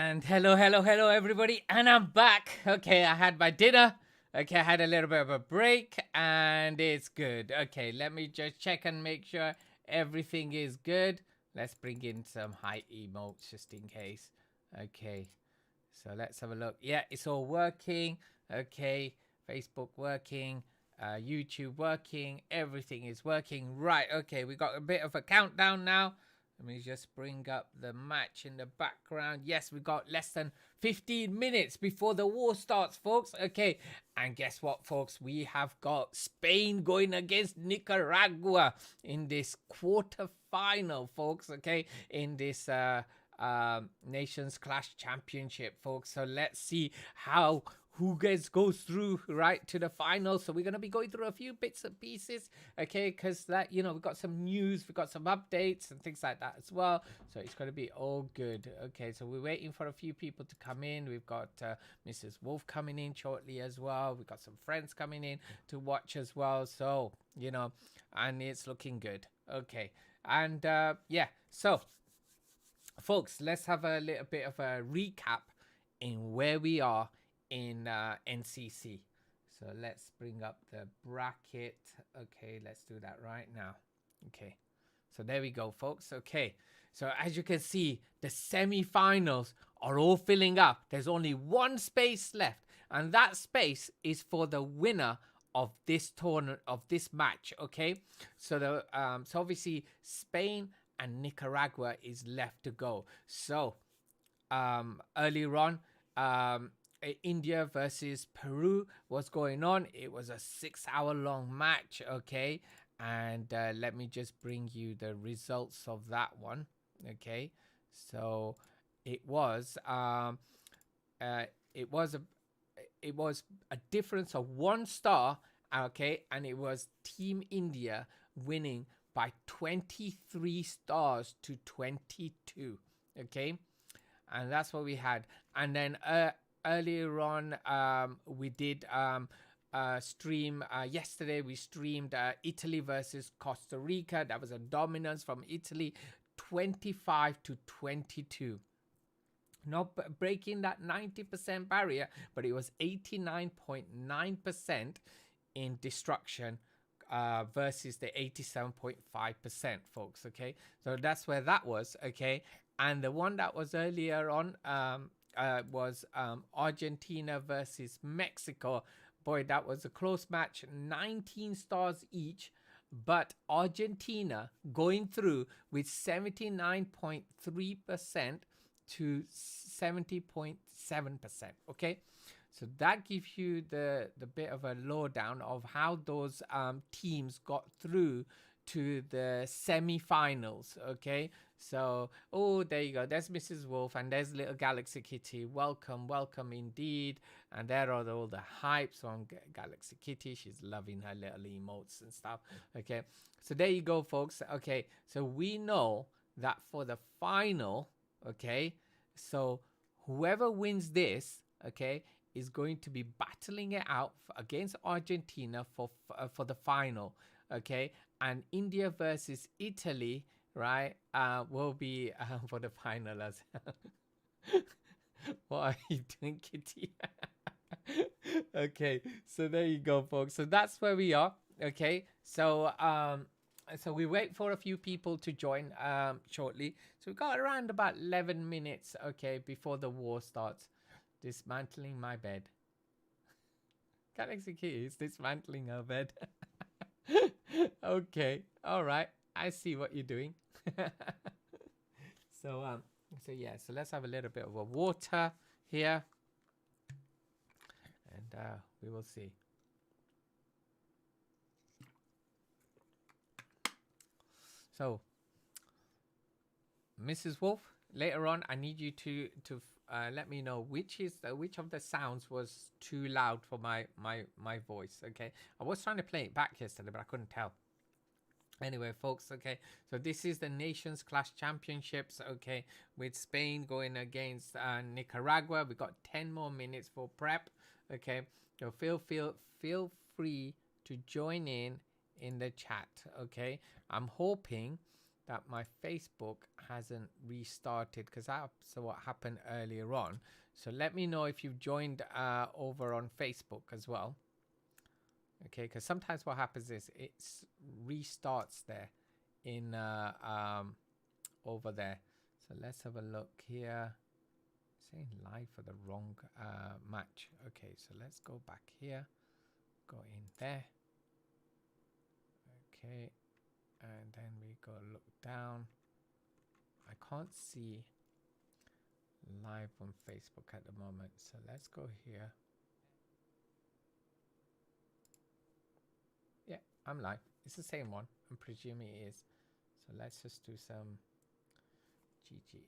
And hello, everybody. And I'm back. Okay, I had my dinner. Okay, I had a little bit of a break and it's good. Okay, let me just check and make sure everything is good. Let's bring in some high emotes just in case. Okay, so let's have a look. Yeah, it's all working. Okay, Facebook working. YouTube working. Everything is working. Right, okay, we got a bit of a countdown now. Let me just bring up the match in the background. Yes, we got less than 15 minutes before the war starts, folks. Okay, and guess what, folks? We have got Spain going against Nicaragua in this quarter final, folks. Okay, in this Nations Clash Championship, folks. So let's see how who goes through right to the final. So we're going to be going through a few bits and pieces, okay, because that, you know, we've got some news, we've got some updates and things like that as well. So it's going to be all good. Okay, so we're waiting for a few people to come in. We've got Mrs. Wolf coming in shortly as well. We've got some friends coming in to watch as well. So, you know, and it's looking good. Okay, and yeah, so folks, let's have a little bit of a recap in where we are in NCC. So let's bring up the bracket. Okay, let's do that right now. Okay, so there we go, folks. Okay, so as you can see, the semi-finals are all filling up. There's only one space left, and that space is for the winner of this tournament, of this match. Okay, so the so obviously Spain and Nicaragua is left to go. So earlier on, India versus Peru was going on. It was a 6-hour long match. Okay, and let me just bring you the results of that one. Okay, so it was it was a difference of 1 star. Okay, and it was Team India winning by 23 stars to 22. Okay, and that's what we had. And then earlier on, we did stream yesterday. We streamed Italy versus Costa Rica. That was a dominance from Italy, 25 to 22. Not breaking that 90% barrier, but it was 89.9% in destruction versus the 87.5%, folks. Okay, so that's where that was. Okay, and the one that was earlier on was Argentina versus Mexico. Boy, that was a close match, 19 stars each, but Argentina going through with 79.3% to 70.7%. Okay, so that gives you the bit of a lowdown of how those teams got through to the semi-finals. Okay, so oh, there you go. There's Mrs. Wolf and there's little Galaxy Kitty. Welcome indeed. And there are all the hypes on Galaxy Kitty. She's loving her little emotes and stuff. Okay, so there you go, folks. Okay, so we know that for the final, okay, so whoever wins this, okay, is going to be battling it out against Argentina for the final. Okay, and India versus Italy, right, will be for the final as well. What are you doing, Kitty? Okay, so there you go, folks. So that's where we are. Okay, so so we wait for a few people to join shortly. So we got around about 11 minutes, okay, before the war starts. Dismantling my bed. Galaxy Kitty is dismantling her bed. Okay, all right. I see what you're doing. So so yeah, so let's have a little bit of a water here, and we will see. So, Mrs. Wolf, later on, I need you to let me know which of the sounds was too loud for my voice. Okay, I was trying to play it back yesterday, but I couldn't tell. Anyway, folks, okay, so this is the Nations Clash Championships, okay, with Spain going against Nicaragua. We got 10 more minutes for prep, okay, so feel free to join in the chat, okay. I'm hoping that my Facebook hasn't restarted, because that's what happened earlier on. So let me know if you've joined over on Facebook as well. Okay, because sometimes what happens is it restarts there in over there. So let's have a look here. Saying live for the wrong match. Okay, so let's go back here. Go in there. Okay, and then we go look down. I can't see live on Facebook at the moment, so let's go here. Yeah, I'm live. It's the same one. I'm presuming it is. So let's just do some GG.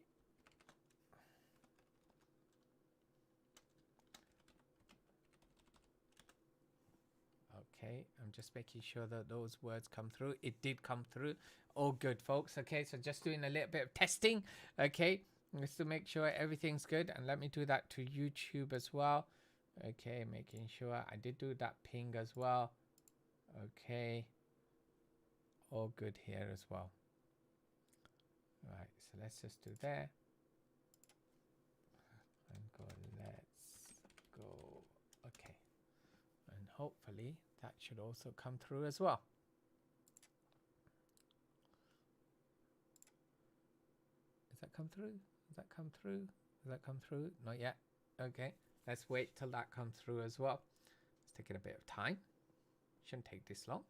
Okay, I'm just making sure that those words come through. It did come through. All good, folks. Okay, so just doing a little bit of testing. Okay, just to make sure everything's good. And let me do that to YouTube as well. Okay, making sure I did do that ping as well. Okay, all good here as well. Right, so let's just do there. And go, let's go. Okay, and hopefully that should also come through as well. Does that come through? Does that come through? Does that come through? Not yet. Okay, let's wait till that comes through as well. It's taking a bit of time. Shouldn't take this long.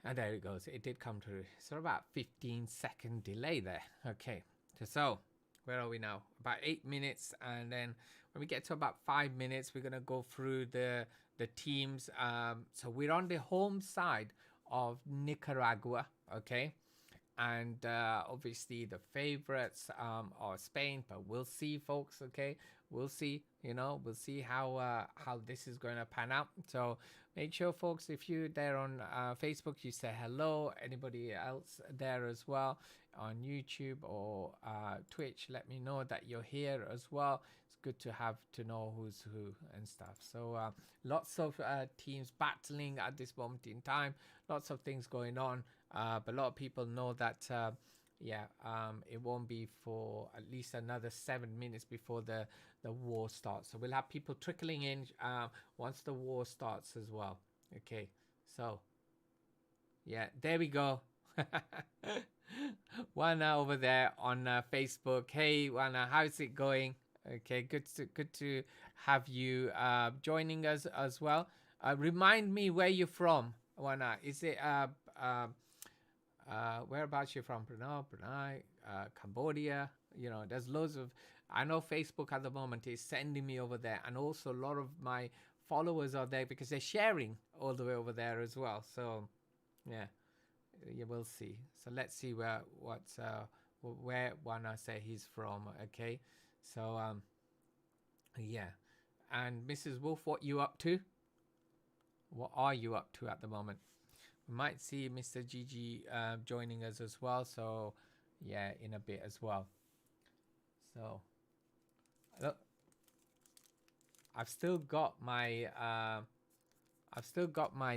And there it goes. It did come through. So about 15-second delay there. Okay, so where are we now? About 8 minutes, and then when we get to about 5 minutes, we're gonna go through the teams. So we're on the home side of Nicaragua. Okay, and obviously the favorites are Spain, but we'll see, folks. Okay, we'll see. You know, we'll see how this is going to pan out. So make sure, folks, if you're there on Facebook, you say hello. Anybody else there as well on YouTube or Twitch, let me know that you're here as well. It's good to know who's who and stuff. So lots of teams battling at this moment in time. Lots of things going on. But a lot of people know that it won't be for at least another 7 minutes before the war starts. So we'll have people trickling in once the war starts as well. Okay, so yeah, there we go. Wana over there on Facebook. Hey Wana, how's it going? Okay, good to have you joining us as well. Remind me where you're from, Wana. Is it whereabouts you're from? Brunei, Cambodia. You know, there's loads of. I know Facebook at the moment is sending me over there, and also a lot of my followers are there because they're sharing all the way over there as well. So, yeah, you will see. So let's see where Wana say he's from. Okay, so yeah, and Mrs. Wolf, what you up to? What are you up to at the moment? We might see Mr. Gigi joining us as well. So yeah, in a bit as well. So look, I've still got my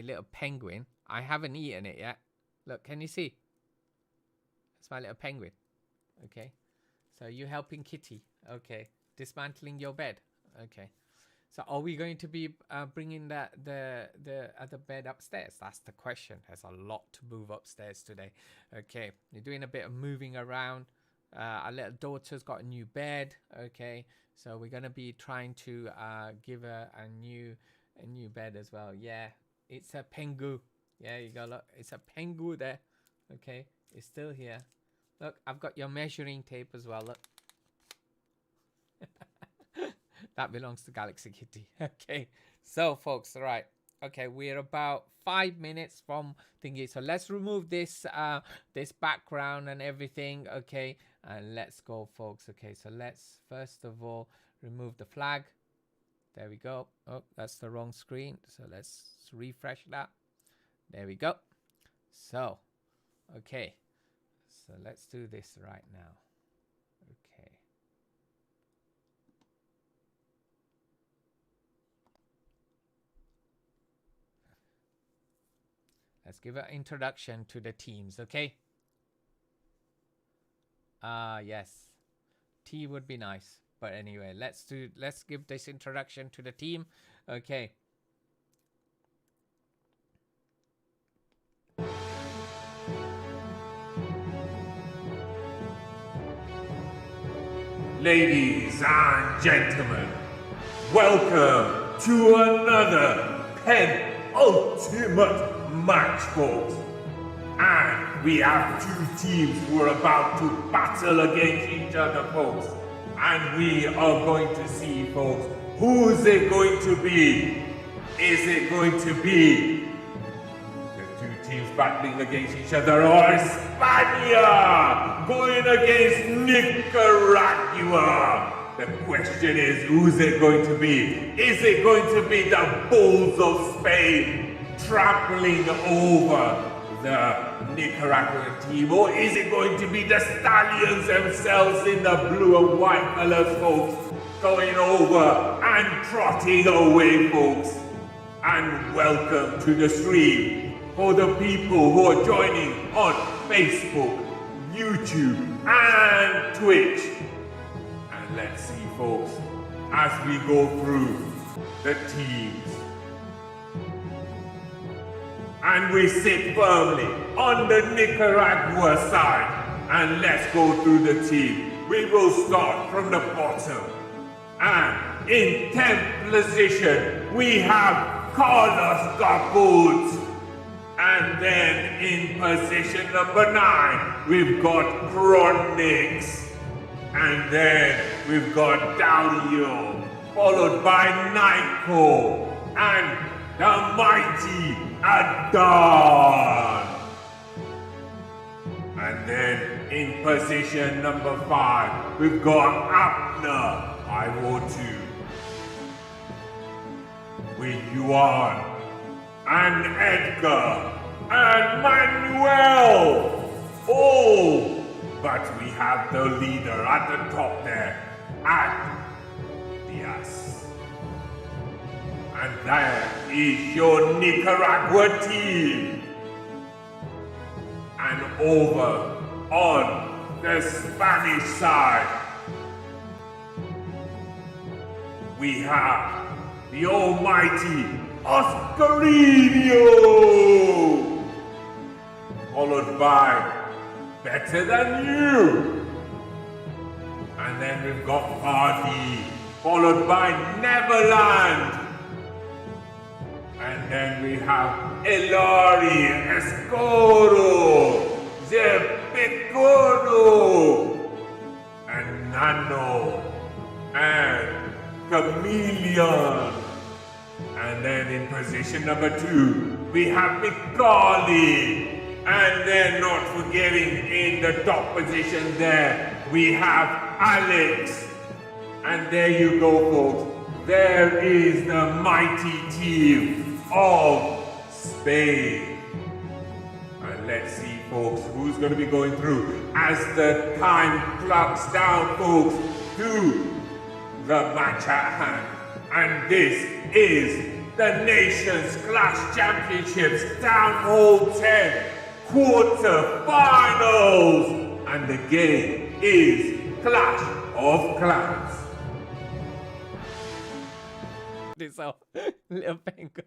little penguin. I haven't eaten it yet. Look, can you see? It's my little penguin. Okay. So you helping Kitty. Okay. Dismantling your bed. Okay. So are we going to be bringing the other bed upstairs? That's the question. There's a lot to move upstairs today. Okay. You're doing a bit of moving around. Our little daughter's got a new bed. Okay. So we're going to be trying to give her a new bed as well. Yeah. It's a pengu. Yeah, you go, look. It's a pengu there. Okay. It's still here. Look, I've got your measuring tape as well. Look. That belongs to Galaxy Kitty. Okay. So, folks, right. Okay, we're about 5 minutes from thingy. So let's remove this this background and everything. Okay, and let's go, folks. Okay, so let's first of all remove the flag. There we go. Oh, that's the wrong screen. So let's refresh that. There we go. So, okay. So let's do this right now. Okay. Let's give an introduction to the teams, okay? Yes. T would be nice. But anyway, let's give this introduction to the team. Okay. Ladies and gentlemen, welcome to another penultimate match, folks. And we have two teams who are about to battle against each other, folks. And we are going to see, folks, who is it going to be? Is it going to be the two teams battling against each other, or Spania going against Nicaragua? The question is, who's it going to be? Is it going to be the Bulls of Spain trampling over the Nicaraguan team, or is it going to be the Stallions themselves in the blue and white colors, folks, going over and trotting away, folks? And welcome to the stream for the people who are joining on Facebook, YouTube, and Twitch. And let's see, folks, as we go through the teams. And we sit firmly on the Nicaragua side. And let's go through the team. We will start from the bottom. And in 10th position, we have Carlos Gabut. And then in position number 9, we've got Chronix. And then we've got Dario, followed by Nico, and the mighty Adon. And then in position number 5, we've got Abner, I02, with Yuan, and Edgar, and Manuel. Oh, but we have the leader at the top there, at Diaz. And that is your Nicaragua team. And over on the Spanish side, we have the almighty Oscarino, followed by Better Than You. And then we've got Hardy, followed by Neverland. And then we have Elari, Escoro, Zepecono, and Nano, and Chameleon. And then in position number 2, we have Mikali. And then not forgetting in the top position there, we have Alex. And there you go, folks. There is the mighty team of Spain. And let's see, folks, who's going to be going through as the time clocks down, folks, to the match at hand. And this is the Nations Clash Championships Down Hole 10 quarter-finals. And the game is Clash of Clans. This little finger.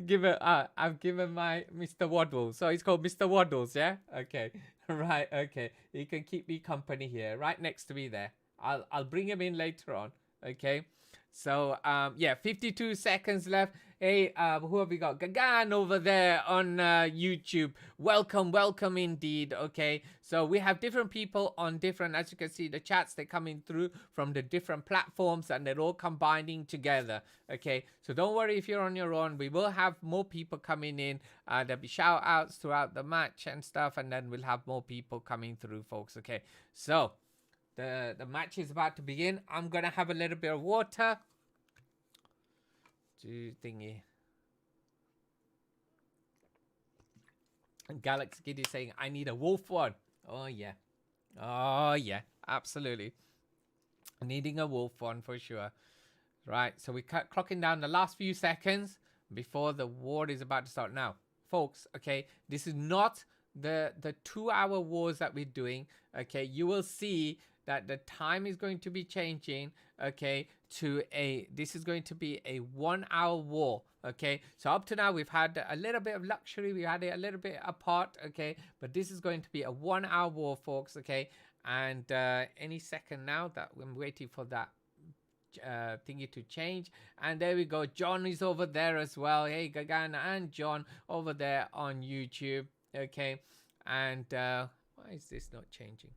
Give it. I've given my Mr. Waddle, so it's called Mr. Waddles. Yeah. Okay. Right. Okay. You can keep me company here, right next to me there. I'll bring him in later on. Okay. So yeah, 52 seconds left. Hey, who have we got? Gagan over there on YouTube. Welcome indeed. Okay, so we have different people on different, as you can see, the chats, they're coming through from the different platforms and they're all combining together. Okay, so don't worry if you're on your own. We will have more people coming in. There'll be shout outs throughout the match and stuff, and then we'll have more people coming through, folks. Okay, so the match is about to begin. I'm gonna have a little bit of water. Thingy. Galaxy Kid is saying, I need a wolf one. Oh yeah. Oh yeah. Absolutely. Needing a wolf one for sure. Right. So we're clocking down the last few seconds. before the war is about to start. Now, folks, okay, this is not the 2-hour wars that we're doing. Okay, you will see that the time is going to be changing, okay, to this is going to be a 1-hour war. Okay, so up to now we've had a little bit of luxury, we had it a little bit apart, okay, but this is going to be a 1-hour war, folks. Okay, and any second now that I'm waiting for that thingy to change. And there we go, John is over there as well. Hey, Gagan and John over there on YouTube. Okay, and why is this not changing?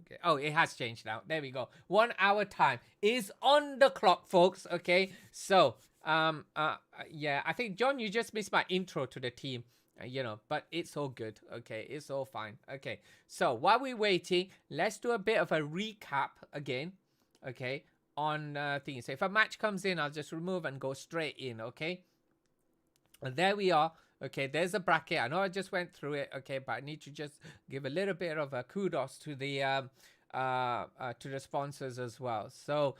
Okay. Oh, it has changed now. There we go. 1-hour time is on the clock, folks. Okay, so yeah, I think, John, you just missed my intro to the team. You know, but it's all good. Okay, it's all fine. Okay, so while we're waiting, let's do a bit of a recap again. Okay, on things. So if a match comes in, I'll just remove and go straight in. Okay, and there we are. Okay, there's a bracket. I know I just went through it. Okay, but I need to just give a little bit of a kudos to the sponsors as well. So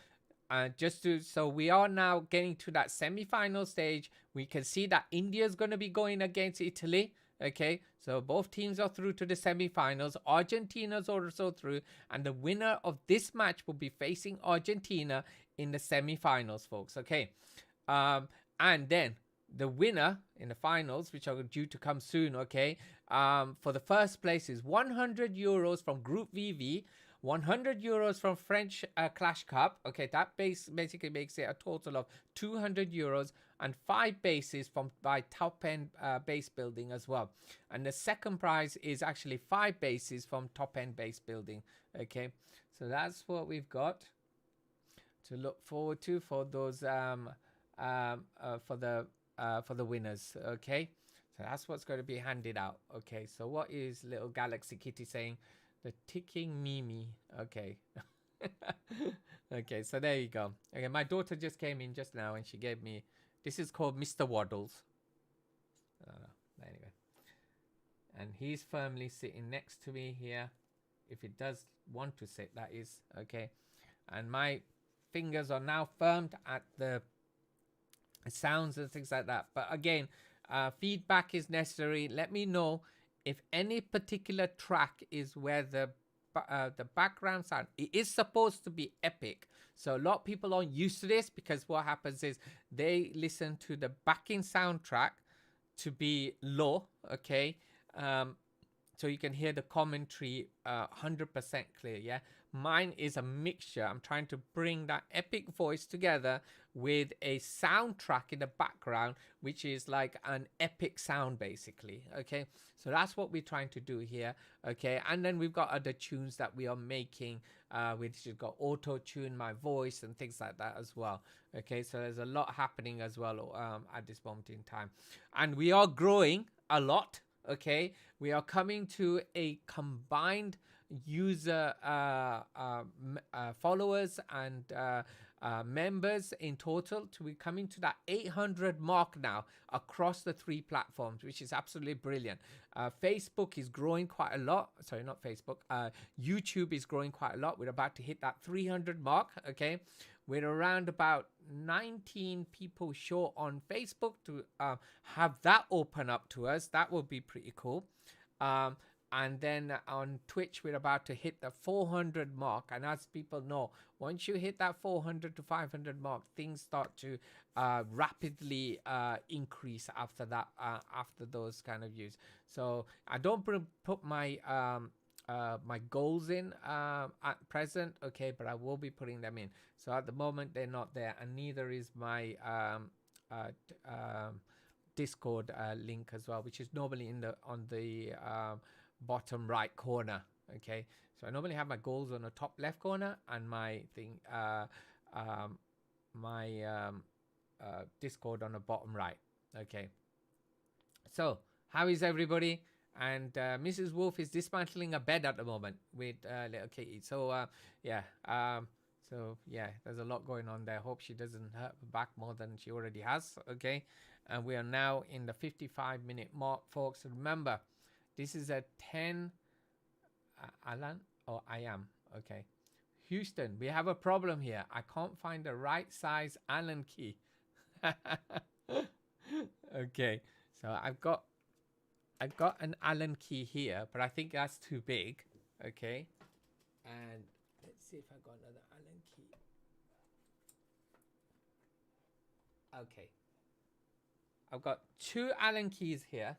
so we are now getting to that semi-final stage. We can see that India is going to be going against Italy. Okay, so both teams are through to the semi-finals. Argentina's also through, and the winner of this match will be facing Argentina in the semi-finals, folks. Okay, and then the winner in the finals, which are due to come soon, okay, for the first place is 100 euros from Group VV, 100 euros from French Clash Cup. Okay, that basically makes it a total of 200 euros and 5 bases by top end base building as well. And the second prize is actually 5 bases from top end base building. Okay, so that's what we've got to look forward to for those for the winners. Okay, so that's what's going to be handed out. Okay, so what is little Galaxy Kitty saying? The ticking Mimi. Okay. Okay, so there you go. Okay, my daughter just came in just now and she gave me, this is called Mr. Waddles. Anyway, and he's firmly sitting next to me here, if it does want to sit, that is. Okay, and my fingers are now firmed at the sounds and things like that. But again, feedback is necessary. Let me know if any particular track is where the background sound, it is supposed to be epic. So a lot of people aren't used to this, because what happens is they listen to the backing soundtrack to be low. Okay, so you can hear the commentary 100% clear. Yeah, mine is a mixture. I'm trying to bring that epic voice together with a soundtrack in the background, which is like an epic sound basically. Okay, so that's what we're trying to do here. Okay, and then we've got other tunes that we are making, which has got auto tune my voice and things like that as well. Okay, so there's a lot happening as well at this moment in time, and we are growing a lot. Okay, we are coming to a combined user followers and members in total to be coming to that 800 mark now across the 3 platforms, which is absolutely brilliant. Facebook is growing quite a lot. Sorry, not Facebook. YouTube is growing quite a lot. We're about to hit that 300 mark. Okay, we're around about 19 people short on Facebook to have that open up to us. That would be pretty cool. And then on Twitch, we're about to hit the 400 mark. And as people know, once you hit that 400 to 500 mark, things start to rapidly increase after that, after those kind of views. So I don't put my my goals in at present, okay, but I will be putting them in. So at the moment they're not there, and neither is my Discord link as well, which is normally in the on the bottom right corner. Okay, so I normally have my goals on the top left corner and my thing Discord on the bottom right. Okay, so how is everybody? And Mrs. Wolf is dismantling a bed at the moment with little Kitty. So yeah, there's a lot going on there. Hope she doesn't hurt her back more than she already has. Okay, and we are now in the 55-minute mark, folks. Remember, this is a 10. Alan or I am okay. Houston, we have a problem here. I can't find the right size Allen key. Okay, so I've got an Allen key here, but I think that's too big. Okay, and let's see if I got another Allen key. Okay, I've got 2 Allen keys here.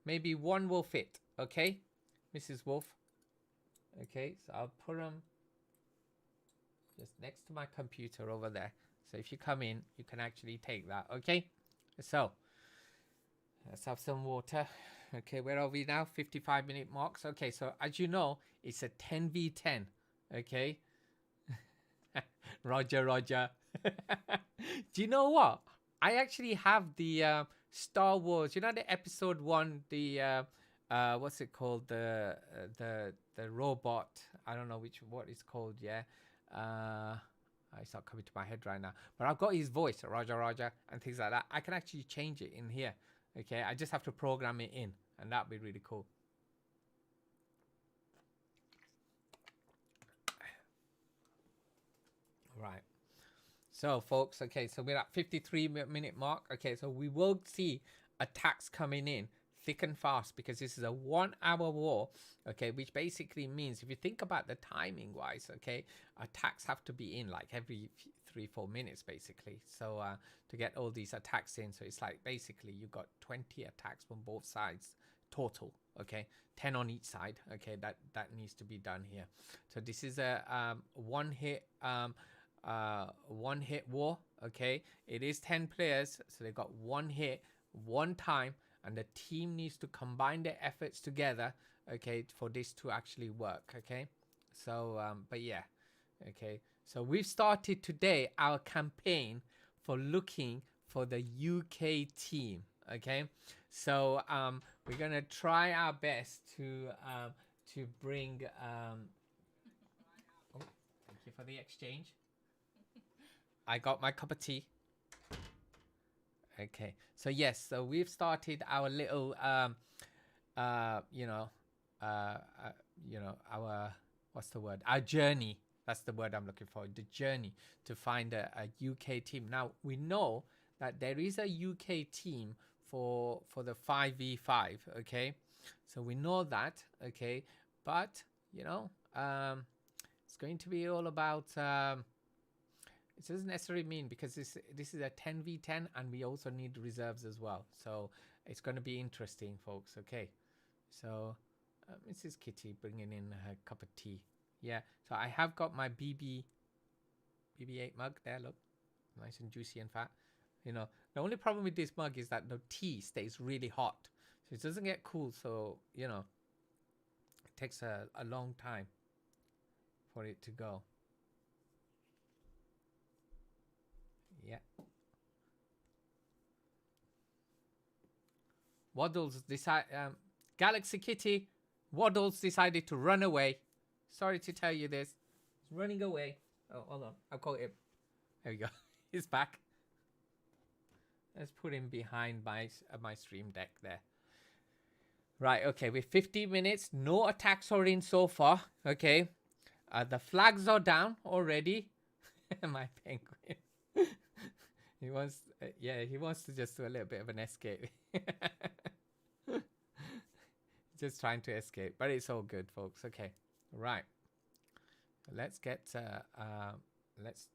Maybe one will fit. Okay, Mrs. Wolf. Okay, so I'll put them just next to my computer over there. So if you come in, you can actually take that. Okay, so let's have some water. Okay, where are we now? 55-minute marks. Okay, so as you know, it's a 10v10. Okay. Roger, Roger. Do you know what? I actually have the Star Wars. You know the episode 1, the what's it called? The robot. I don't know what it's called. Yeah. It's not coming to my head right now. But I've got his voice, Roger, Roger, and things like that. I can actually change it in here. Okay, I just have to program it in, and that'd be really cool. Right. So, folks, okay, so we're at 53-minute mark. Okay, so we will see attacks coming in thick and fast because this is a 1-hour war. Okay, which basically means if you think about the timing wise, okay, attacks have to be in like every 3-4 minutes basically. So to get all these attacks in, so it's like basically you've got 20 attacks from both sides total. Okay, 10 on each side. Okay, that needs to be done here. So this is a one hit war. Okay, it is 10 players, so they got one hit one time, and the team needs to combine their efforts together, okay, for this to actually work. Okay, so but yeah, okay, so we've started today our campaign for looking for the UK team. Okay, so we're gonna try our best to bring oh, thank you for the exchange. I got my cup of tea. Okay, so yes, so we've started our little our, what's the word, our journey. That's the word I'm looking for, the journey to find a UK team. Now we know that there is a UK team for the 5v5. Okay, so we know that. Okay, but it's going to be all about it doesn't necessarily mean, because this is a 10v10 and we also need reserves as well, so it's going to be interesting, folks. Okay, so Mrs. Kitty bringing in her cup of tea. Yeah, so I have got my BB8 mug there. Look, nice and juicy and fat. The only problem with this mug is that the tea stays really hot, so it doesn't get cool. So it takes a long time for it to go. Yeah. Waddles Galaxy Kitty. Waddles decided to run away. Sorry to tell you this. He's running away. Oh, hold on. I'll call him. There we go. He's back. Let's put him behind my stream deck there. Right. Okay. With 50 minutes, no attacks are in so far. Okay. The flags are down already. My penguin. He wants, he wants to just do a little bit of an escape. Just trying to escape, but it's all good, folks. Okay, right. Let's get let's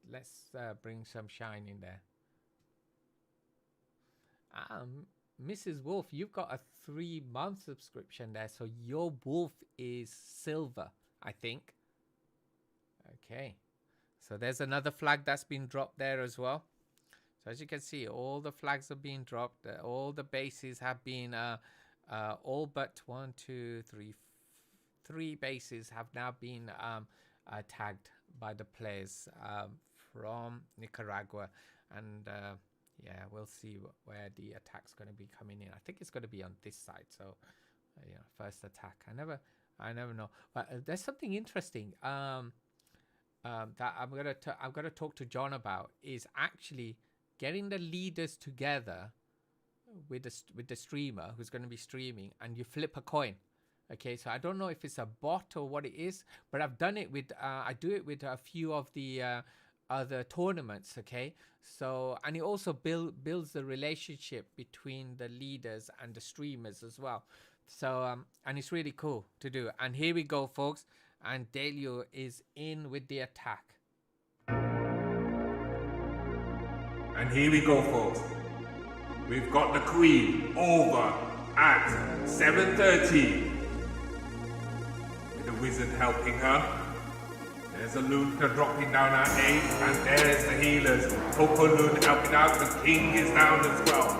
bring some shine in there. Mrs. Wolf, you've got a 3-month subscription there, so your wolf is silver, I think. Okay, so there's another flag that's been dropped there as well. So as you can see, all the flags are being dropped. All the bases have been, all but 1, 2, 3, 3 bases have now been tagged by the players from Nicaragua. And yeah, we'll see where the attack's going to be coming in. I think it's going to be on this side. So first attack. I never know. But there's something interesting that I'm gonna talk to John about, is actually getting the leaders together with the streamer who's going to be streaming, and you flip a coin. Okay, so I don't know if it's a bot or what it is, but I've done it with I do it with a few of the other tournaments. Okay, so and it also builds the relationship between the leaders and the streamers as well. So and it's really cool to do. And here we go, folks, and Delio is in with the attack. And here we go, folks. We've got the Queen over at 7:30. With the wizard helping her. There's a Lunka dropping down at 8, and there's the healers. Coco Loon helping out. The King is down as well.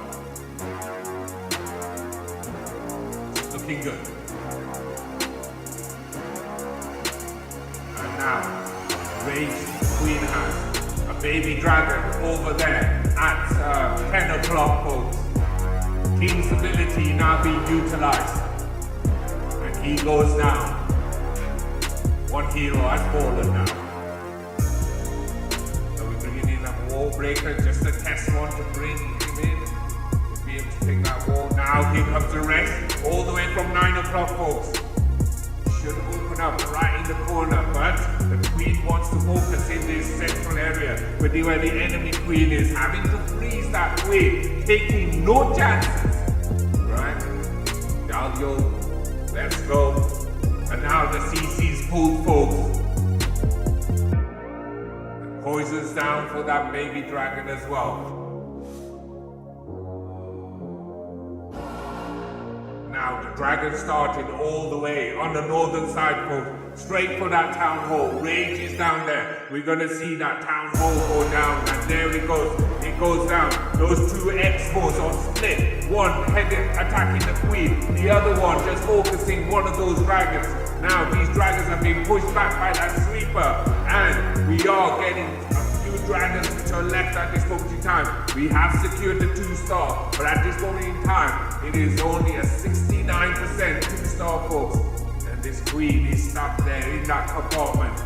It's looking good. And now, Rage Queen has a baby dragon over there at 10 o'clock, folks. King's ability now being utilized. And he goes down. One hero has fallen now. So we're bringing in a wall breaker, just a test one to bring him in. To be able to take that wall. Now here comes the rest. All the way from 9 o'clock, folks. Should open up right in the corner, but the Queen wants to focus in this central area where the enemy Queen is, having to freeze that wave, taking no chances. Right? Dalio, let's go. And now the CC's pulled, folks. And poison's down for that baby dragon as well. Now the dragon started all the way on the northern side, folks. Straight for that town hall. Rage is down there. We're gonna see that town hall go down, and there it goes. It goes down. Those two Expos are split. One headed attacking the Queen, the other one just focusing one of those dragons. Now these dragons have been pushed back by that sweeper, and we are getting a few dragons which are left at this moment in time. We have secured the 2-star, but at this moment in time, it is only a 69% 2-star, folks. And this Queen is stuck there in that compartment.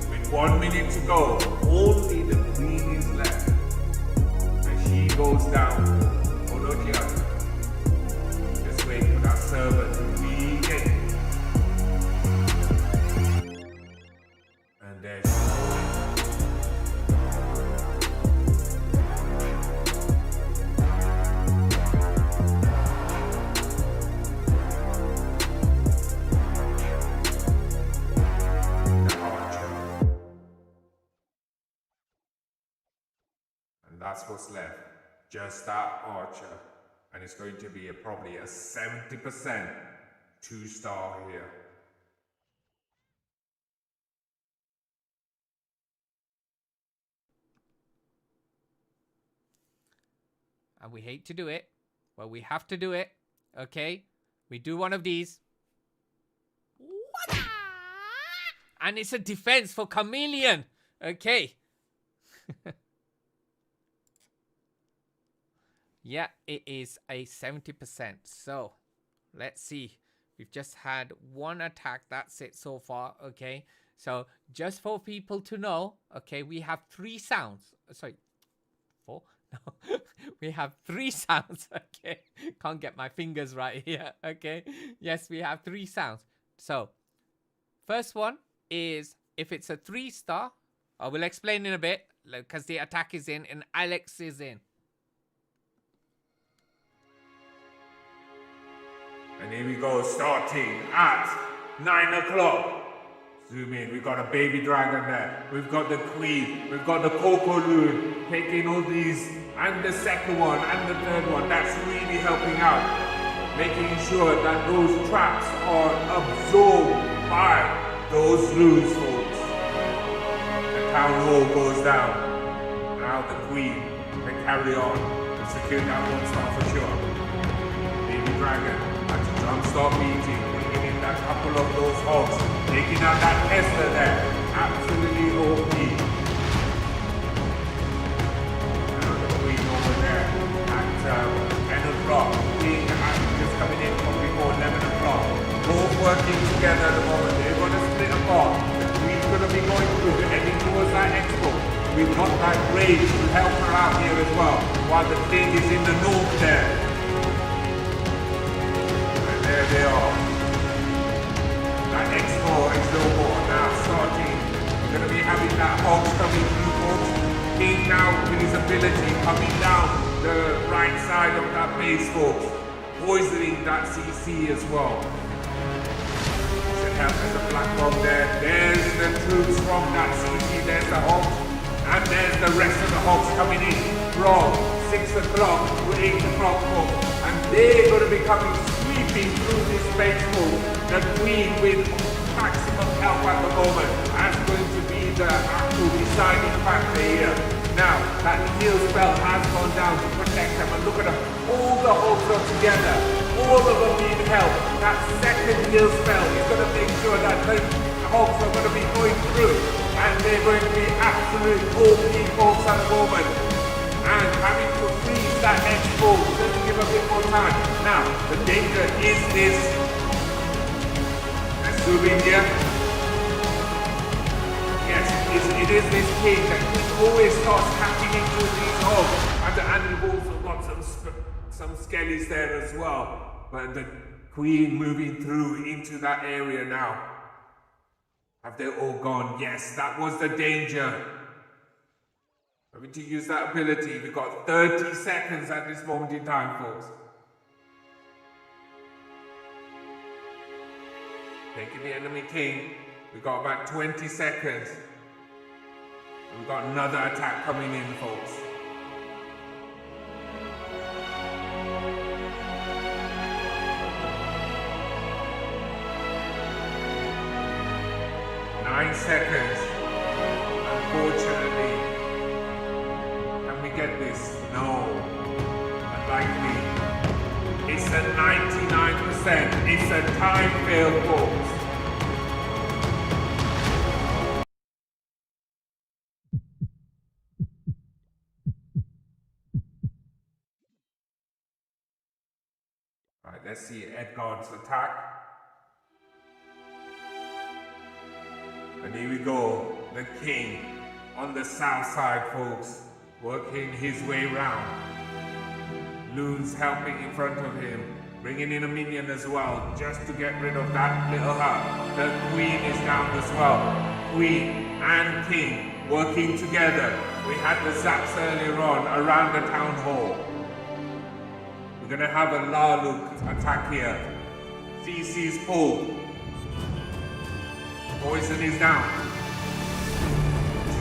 With 1 minute to go, only the Queen is left. And she goes down. Ologia. Just wait for that server to weaken. And there's that's what's left. Just that archer. And it's going to be probably a 70% 2-star here. And we hate to do it, but we have to do it. Okay? We do one of these. And it's a defense for Chameleon. Okay. Yeah, it is a 70%. So, let's see. We've just had one attack. That's it so far. Okay. So, just for people to know, okay, we have 3 sounds. Sorry, 4? No. We have 3 sounds. Okay. Can't get my fingers right here. Okay. Yes, we have 3 sounds. So, first one is if it's a 3-star. I will explain in a bit because the attack is in and Alex is in. And here we go, starting at 9 o'clock. Zoom in, we've got a baby dragon there. We've got the Queen, we've got the Coco Loon, taking all these, and the second one, and the third one. That's really helping out. Making sure that those traps are absorbed by those loons, folks. The town hall goes down. Now the Queen can carry on. Secure that 1-star for sure. Baby dragon. Jumpstart meeting, bringing in that couple of those hogs, taking out that Tesla there, absolutely OP. Now the Queen over there at 10 o'clock, Queen just coming in from before 11 o'clock, both working together at the moment. They're going to split apart. The Queen's going to be going through, heading towards that expo. We've got that Rage to help her out here as well, while the King is in the north there. There they are. That X4 is no more now. with his ability coming down the right side of that base, folks, poisoning that CC as well. Should help as a black bomb there. There's the troops from that CC. There's the Hawks, and there's the rest of the Hawks coming in from 6 o'clock to 8 o'clock, folks, and they're going to be coming sweeping through this base, folks. The Queen with maximum help at the moment, that's going to be the actual deciding factor here. Now, that heal spell has gone down to protect them, and look at them, all the Hawks are together, all of them need help. That second heal spell is going to make sure that the Hawks are going to be going through, and they're going to be absolute OP Hawks at the moment. And having to freeze that next ball, just to give a bit more time. Now, the danger is this. Let's zoom in here. Yes, it is this king that always starts hacking into these hogs. And we've also got some skellies there as well. But the Queen moving through into that area now. Have they all gone? Yes, that was the danger. Having to use that ability. We've got 30 seconds at this moment in time, folks. Taking the enemy king. We've got about 20 seconds. We've got another attack coming in, folks. Nine seconds. Unfortunately. Can we get this? No. Unlikely. It's a 99%. It's a time fail, folks. Alright, let's see Edgard's attack. And here we go. The king on the south side, folks. Working his way round. Loons helping in front of him. Bringing in a minion as well, just to get rid of that little hut. The queen is down as well. Queen and king working together. We had the zaps earlier on around the town hall. We're gonna have a Laluk attack here. CC's pulled. Poison is down.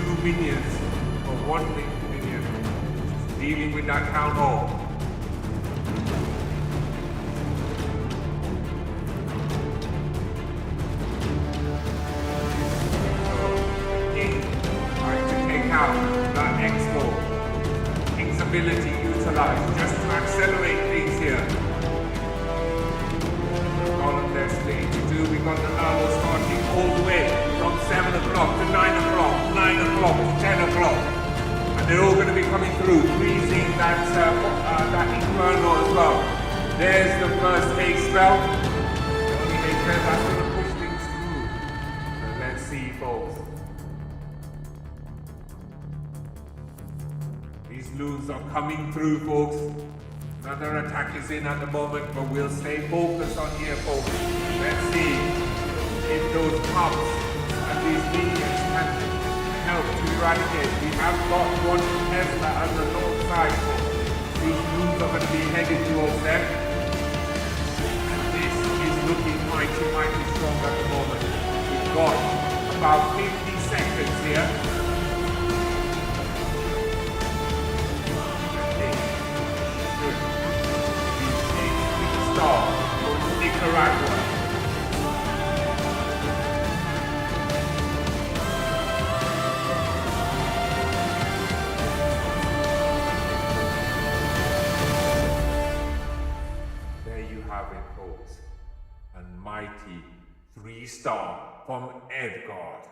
2 minions, or 1 minion, dealing with that town hall. That expo, King's ability utilized just to accelerate things here. Column there split into 2. We got the Lalo starting all the way from 7 o'clock to 9 o'clock, 9 o'clock to 10 o'clock. And they're all going to be coming through, freezing that Inferno as well. There's the first haste spell. That's going to push things through. So let's see, folks. These loons are coming through, folks. Another attack is in at the moment, but we'll stay focused on here, folks. Let's see if those pumps and these minions can help to eradicate. We have got one Tesla on the north side. These loons are going to be headed towards them. And this is looking mighty, mighty strong at the moment. We've got about 50 seconds here. NICARAGUA. There you have it, folks. A mighty 3-star from Edgard.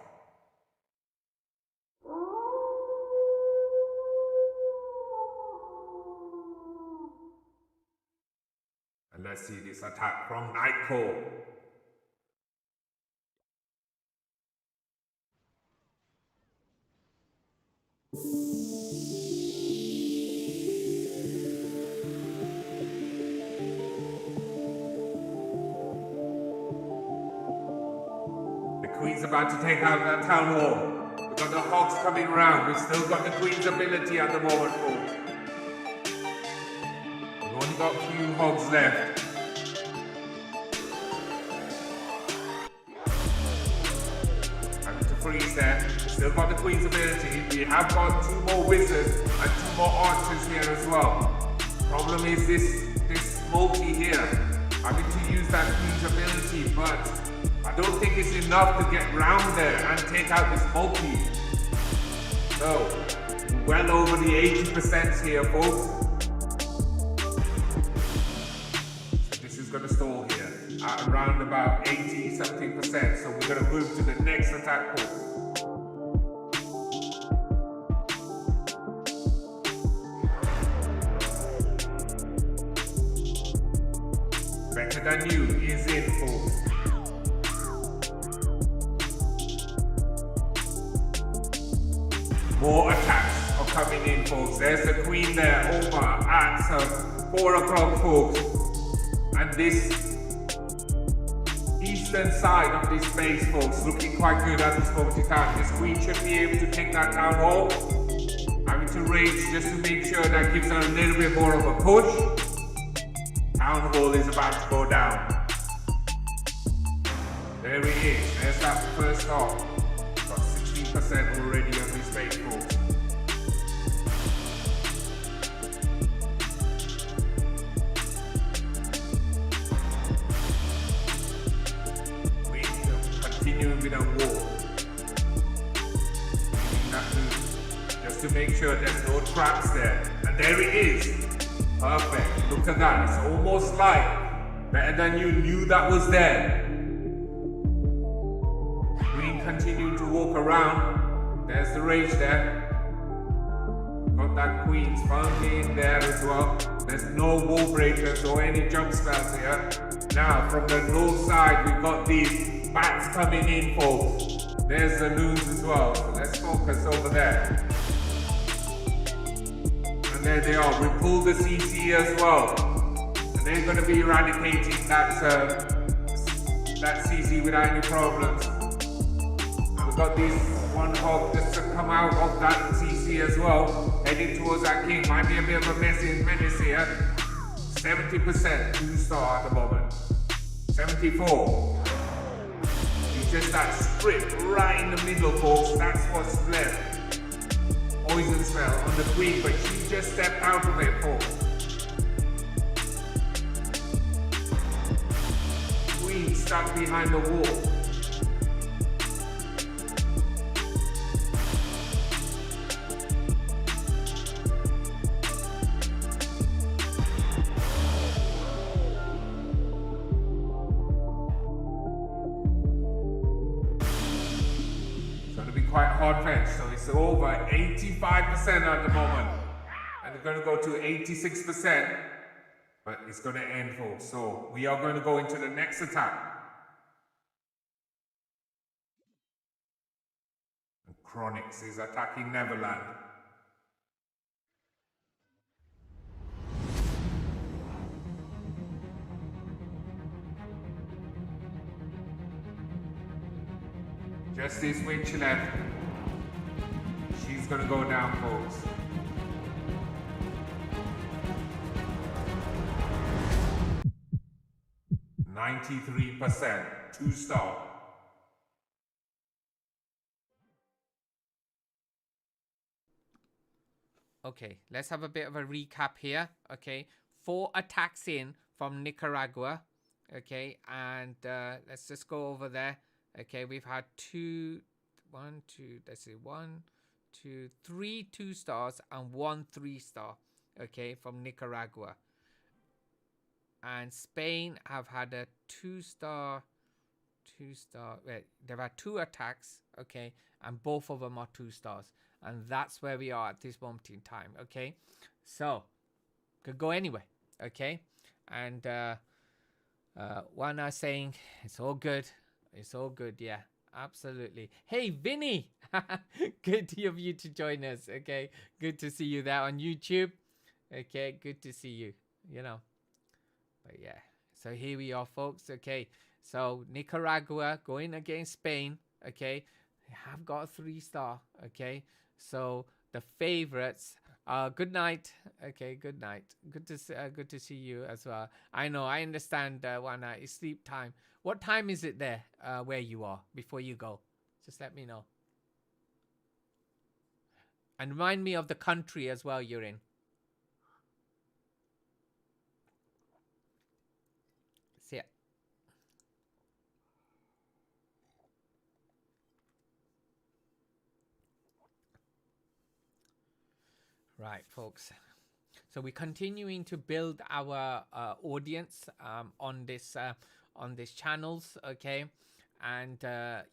And let's see this attack from Nightcore. The Queen's about to take out that town hall. We've got the hogs coming round. We've still got the queen's ability at the moment, folks. We've only got a few hogs left. Having to freeze there. Still got the queen's ability. We have got 2 more wizards and 2 more archers here as well. Problem is this multi here. Having to use that queen's ability, but I don't think it's enough to get round there and take out this multi. So, well over the 80% here, folks. So this is going to stall here at around about 80-something%. So we're going to move to the next attack, folks. Better than you is in, folks. More attacks are coming in, folks. There's the queen there over at 4 o'clock, folks. And this eastern side of this base, folks, looking quite good at this moment in time. This queen should be able to take that town hall. Having to rage just to make sure that gives her a little bit more of a push. Town hall is about to go down. There it is. There's that first off. Got 16% already on this base, folks. We're continuing with our war. Just to make sure there's no traps there. And there it is. Perfect. Look at that. It's almost like better than you knew that was there. Queen continuing to walk around. There's the rage there. Got that queen's firmly in there as well. There's no wall breakers or any jump spells here. Now from the north side we've got these bats coming in, folks. There's the loons as well. So let's focus over there. There they are. We pulled the CC as well, and they're going to be eradicating that CC without any problems. And we've got this one hog just to come out of that CC as well, heading towards that king. Might be a bit of a menace here. 70% 2-star at the moment. 74. It's just that strip right in the middle, folks. That's what's left. Poison spell on the queen, but she just stepped out of it, folks. Queen stuck behind the wall. Quite hard fetch, so it's over 85% at the moment, and it's going to go to 86%, but it's going to end, folks. So we are going to go into the next attack. And Chronix is attacking Neverland. Just this witch left. She's gonna go down, folks. %, 2-star. Okay, let's have a bit of a recap here. Okay, 4 attacks in from Nicaragua. Okay, and let's just go over there. Okay, we've had 3 2-stars and 1 3-star. Okay, from Nicaragua. And Spain have had a 2-star. They've had 2 attacks. Okay, and both of them are 2 stars. And that's where we are at this moment in time. Okay, so could go anywhere. Okay, and one are saying it's all good. It's all good, yeah, absolutely. Hey, Vinny, good of you to join us. Okay, good to see you there on YouTube. Okay, good to see you, you know. But yeah, so here we are, folks. Okay, so Nicaragua going against Spain. Okay, have got a 3-star. Okay, so the favorites. Good night. Okay, good night. Good to see you as well. I know. I understand. One night it's sleep time. What time is it there? Where you are before you go? Just let me know. And remind me of the country as well you're in. See ya. Right, folks. So we're continuing to build our audience on this channels, okay? And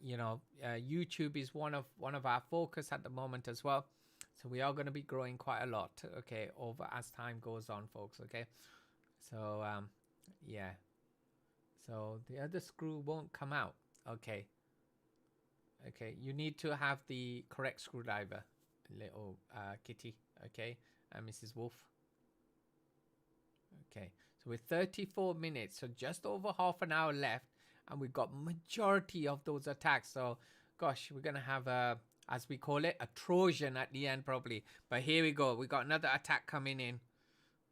you know, YouTube is one of our focus at the moment as well. So we are going to be growing quite a lot, okay, over as time goes on, folks, okay? So yeah. So the other screw won't come out, okay? Okay, you need to have the correct screwdriver, little kitty, okay, and Mrs. Wolf. Okay, so we're 34 minutes, so just over half an hour left, and we've got majority of those attacks. So, gosh, we're gonna have a, as we call it, a Trojan at the end probably. But here we go. We got another attack coming in.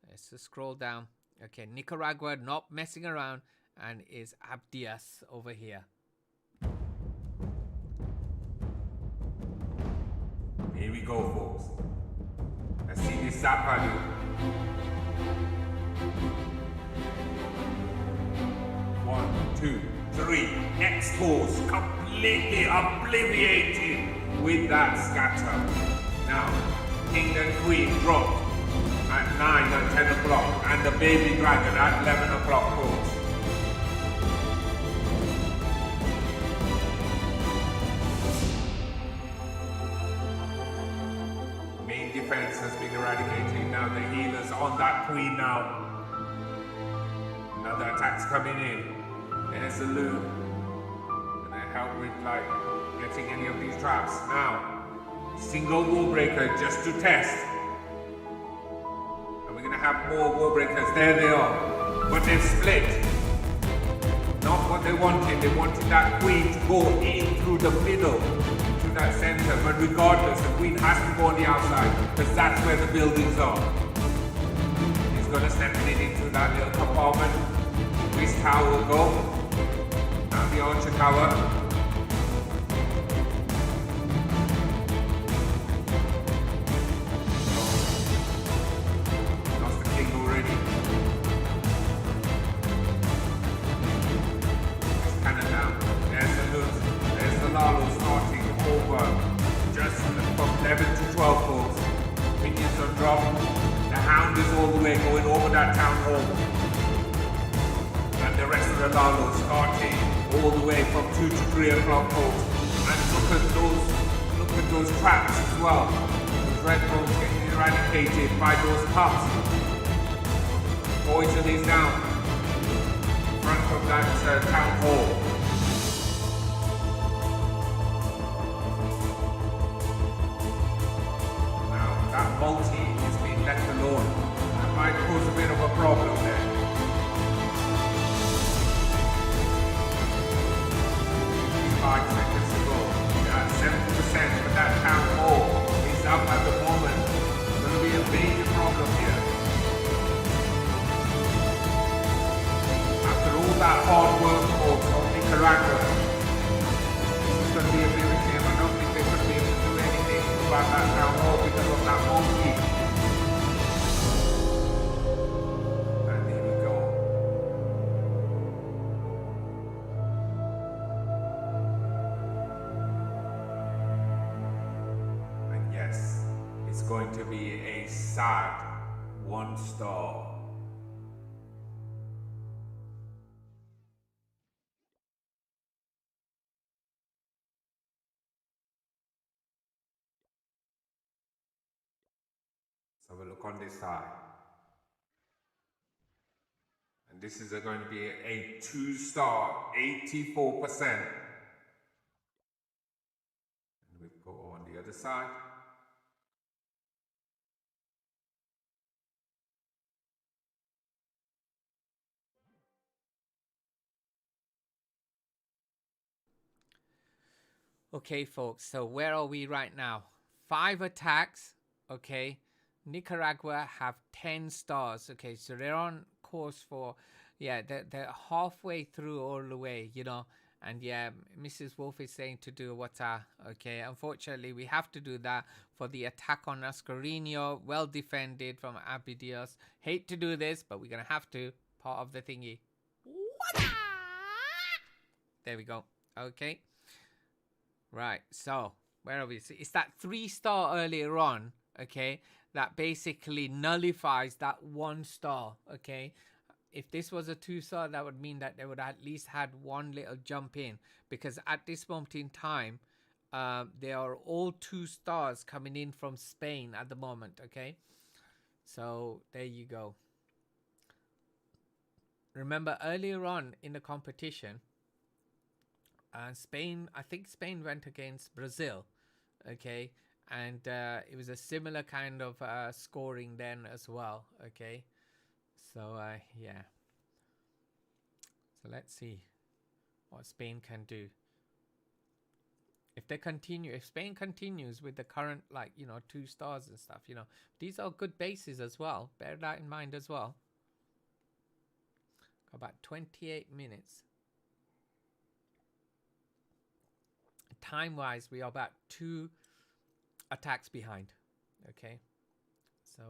Let's just scroll down. Okay, Nicaragua not messing around, and is Abdias over here. Here we go, folks. Let's see this Zapadu. One, two, three. Expose, completely obliterated with that scatter. Now, King and Queen dropped at 9 and 10 o'clock, and the baby dragon at 11 o'clock, folks. Main defense has been eradicated. Now the healer's on that queen now. Another attack's coming in. There's the loom. And I help with like getting any of these traps. Now, single wall breaker just to test. And we're gonna have more wall breakers. There they are. But they've split. Not what they wanted. They wanted that queen to go in through the middle, to that center. But regardless, the queen has to go on the outside, because that's where the buildings are. He's gonna step it into that little compartment. This tower will go. Now the archer tower. Lost the king already. There's cannon down. There's the loot. There's the Lalo starting over. Just from 11 to 12 folks. Minions on drop. The hound is all the way going over that town hall. And the rest of the Lalo starting all the way from 2 to 3 o'clock, folks. And look at those traps as well. Those red bones getting eradicated by those pups. Poison is down in front of that town hall. Now that multi is being left alone. That might cause a bit of a problem there. 5 seconds to go. We're at 70%, but that town hall is up at the moment. It's going to be a major problem here. After all that hard work from Nicaragua, this is going to be a big game. I don't think they're going to be able to do anything about that town hall because of that multi. And here we go. Yes, it's going to be a sad 1 star. So we'll look on this side. And this is going to be a 2 star, 84%. And we go on the other side. Okay, folks, so where are we right now? 5 attacks. Okay, Nicaragua have 10 stars. Okay, so they're on course for, yeah, they're halfway through all the way, you know. And yeah, Mrs. Wolf is saying to do what's okay. Unfortunately, we have to do that for the attack on Ascarino. Well defended from Abidios. Hate to do this, but we're gonna have to. Part of the thingy. There we go. Okay. Right, so where are we? So it's that 3-star earlier on, okay, that basically nullifies that 1-star, okay. If this was a 2-star, that would mean that they would at least had one little jump in, because at this moment in time, they are all 2 stars coming in from Spain at the moment, okay. So there you go. Remember earlier on in the competition, Spain, I think Spain went against Brazil, okay, and it was a similar kind of scoring then as well, okay. So yeah, so let's see what Spain can do. If they continue, if Spain continues with the current, like, you know, 2 stars and stuff, you know, these are good bases as well. Bear that in mind as well. About 28 minutes. Time wise, we are about 2 attacks behind. Okay, so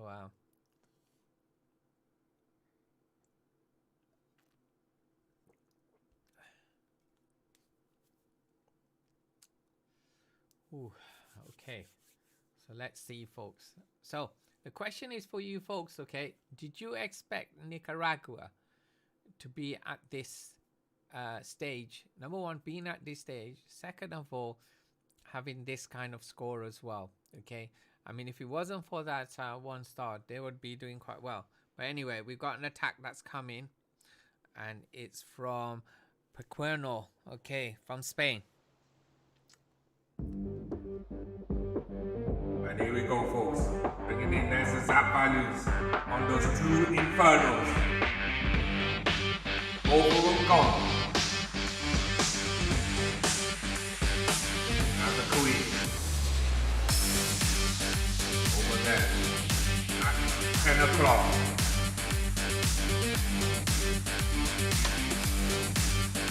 ooh, okay, so let's see, folks. So the question is for you folks, okay, did you expect Nicaragua to be at this stage? Number one, being at this stage. Second of all, having this kind of score as well, okay. I mean, if it wasn't for that 1 star, they would be doing quite well. But anyway, we've got an attack that's coming, and it's from Pequeno, okay, from Spain. And here we go, folks. Bringing in their zap values on those 2 infernos. Both of them gone. And the queen. Over there. At 10 o'clock.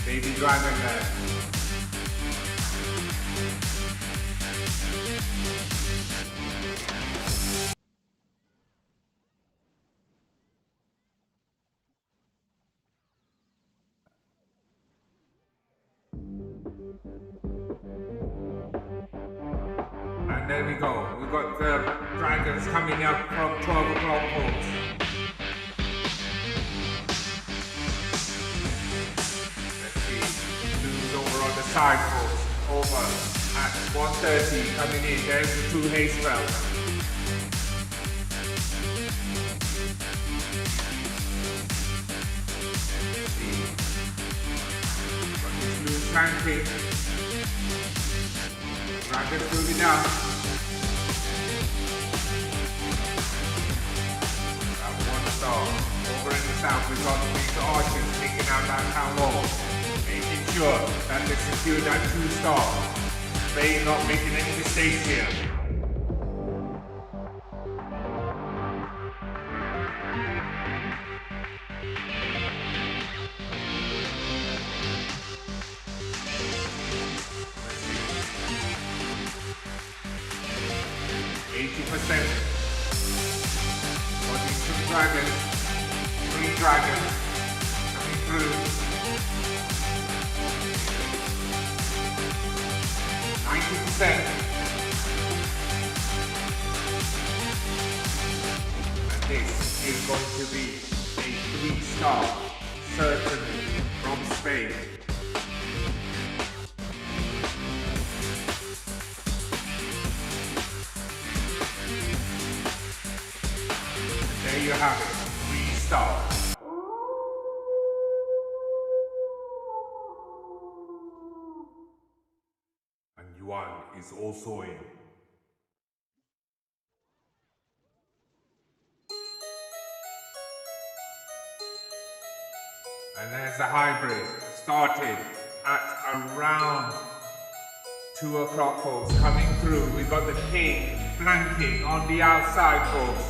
Baby dragon there. And there we go. We got the dragons coming up from 12 o'clock, folks. Let's see. Blues over on the side, folks. Over at 1:30 coming in. There's the 2 haste spells. Let's see. Got these blues tanking. Dragons moving down. That 1 star. Over in the south, we've got these archers taking out that town wall. Making sure that they secure that 2 star. Spain not making any mistakes here. For these 2 dragons, 3 dragons coming through. 90%. And this is going to be a 3-star, certainly, from Spain. There you have it, 3 stars. And Yuan is also in. And there's the hybrid, started at around 2 o'clock, folks, coming through. We've got the king flanking on the outside, folks.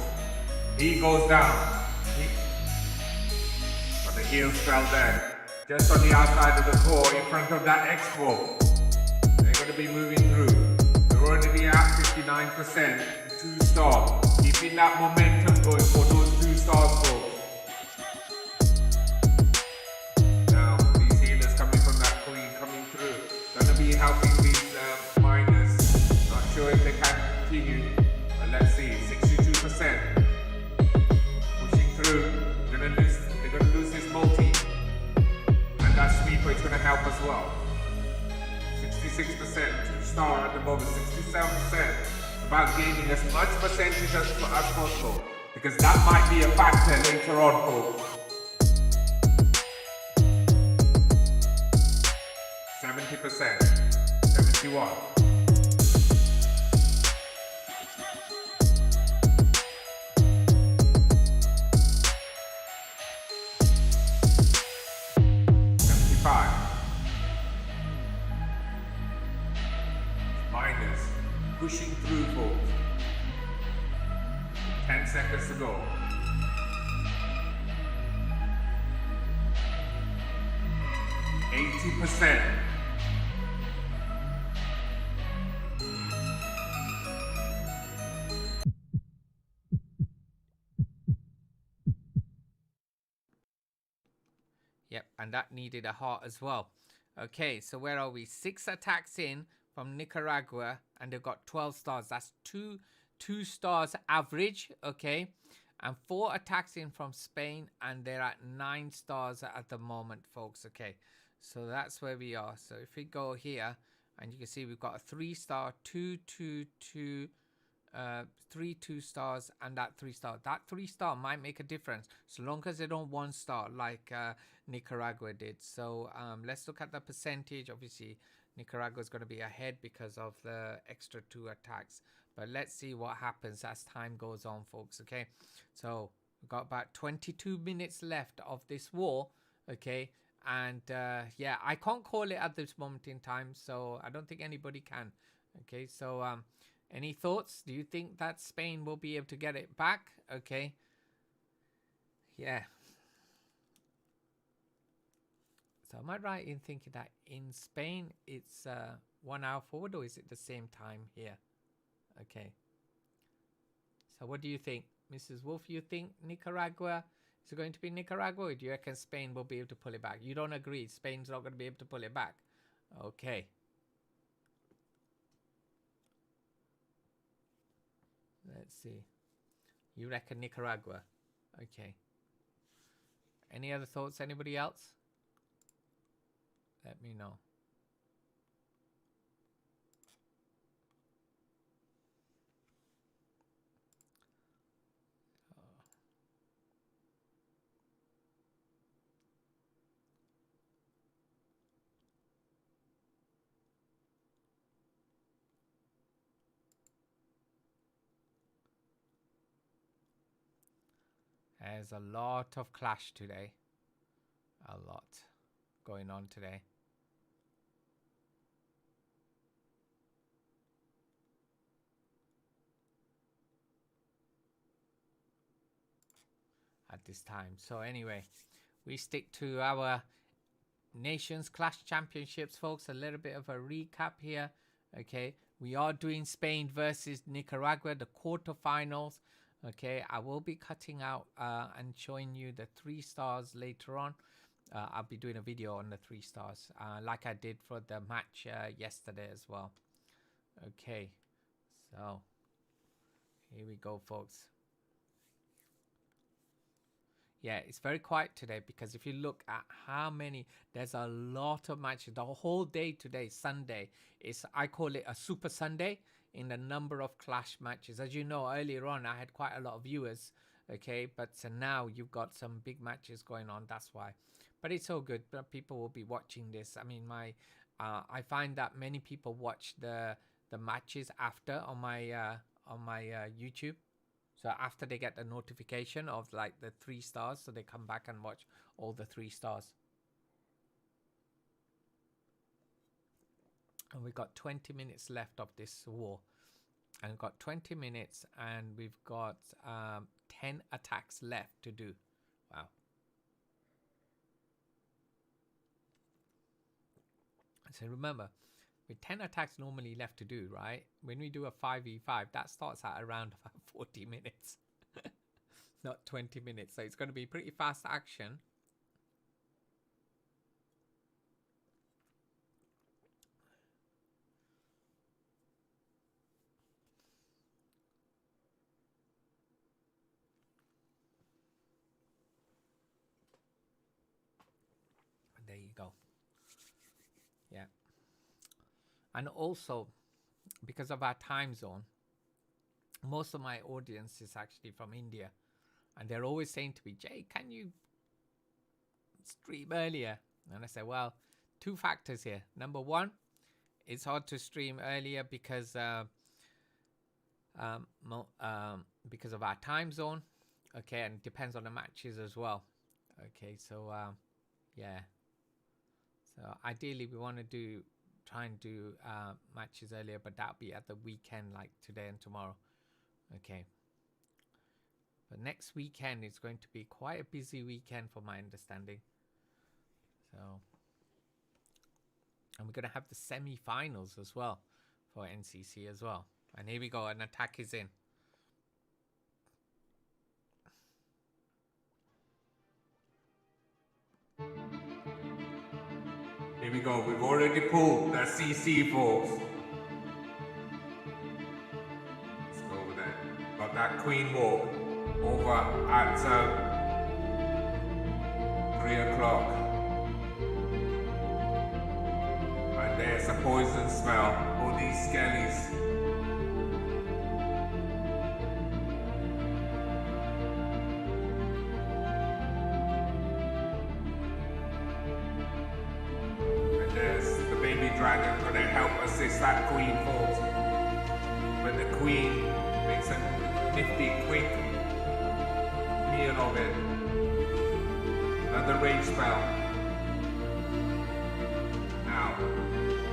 He goes down. But the heels fell there. Just on the outside of the core, in front of that expo. They're going to be moving through. They're already at 59%. 2 stars. Keeping that momentum going for those 2 stars, folks. Now, these healers coming from that queen, coming through. Going to be helping these miners. Not sure if they can continue. But let's see. 62%. Pushing through. They're going to lose this multi. That sweeper is going to help as well. 66%, 2-star at the moment, 67%. About gaining as much percentage as possible, because that might be a factor later on, folks. 70%, 71. Miners pushing through, folks. 10 seconds to go. %. Yep, and that needed a heart as well. Okay, so where are we? 6 attacks in from Nicaragua, and they've got 12 stars. That's two stars average, okay? And 4 attacks in from Spain, and they're at 9 stars at the moment, folks, okay? So that's where we are. So if we go here, and you can see we've got a 3-star, 2, 2, 2, 3 2-stars, and that 3-star. That 3-star might make a difference, so long as they don't 1-star like Nicaragua did. So let's look at the percentage. Obviously, Nicaragua is going to be ahead because of the extra 2 attacks. But let's see what happens as time goes on, folks. Okay, so we've got about 22 minutes left of this war. Okay, and yeah, I can't call it at this moment in time, so I don't think anybody can. Okay, so any thoughts? Do you think that Spain will be able to get it back? Okay, yeah. So am I right in thinking that in Spain it's 1 hour forward, or is it the same time here? Okay. So what do you think, Mrs. Wolf? You think Nicaragua is going to be Nicaragua, or do you reckon Spain will be able to pull it back? You don't agree? Spain's not going to be able to pull it back? Okay. Let's see. You reckon Nicaragua? Okay. Any other thoughts? Anybody else? Let me know. There's a lot of clash today. A lot going on today. At this time. So anyway, we stick to our Nations Clash Championships, folks. A little bit of a recap here. Okay, we are doing Spain versus Nicaragua, the quarterfinals. Okay, I will be cutting out and showing you the 3 stars later on. I'll be doing a video on the 3 stars like I did for the match yesterday as well. Okay, so here we go, folks. Yeah, it's very quiet today because if you look at how many, there's a lot of matches. The whole day today, Sunday, is, I call it a Super Sunday in the number of clash matches. As you know, earlier on, I had quite a lot of viewers, okay? But so now you've got some big matches going on, that's why. But it's all good. People will be watching this. I mean, I find that many people watch the matches after on my YouTube. So after they get the notification of like the 3 stars, so they come back and watch all the 3 stars. And we've got 20 minutes left of this war. And we've got 20 minutes and we've got 10 attacks left to do. Wow. So remember, with 10 attacks normally left to do, right? When we do a 5v5, that starts at around about 40 minutes. Not 20 minutes. So it's going to be pretty fast action. There you go. Yeah. And also, because of our time zone, most of my audience is actually from India. And they're always saying to me, Jay, can you stream earlier? And I say, well, two factors here. Number one, it's hard to stream earlier because of our time zone. Okay, and it depends on the matches as well. Okay, so yeah. So ideally, we want to try and do matches earlier, but that'll be at the weekend, like today and tomorrow. Okay. But next weekend is going to be quite a busy weekend for my understanding. So, and we're going to have the semi-finals as well for NCC as well. And here we go, an attack is in. Here we go, we've already pulled the CC, folks. Let's go over there. Got that queen walk over at 3 o'clock. And there's a poison smell. All these skellies. Dragon gonna help assist that queen, folks. When the queen makes a nifty quick meal of it. Another range spell. Now,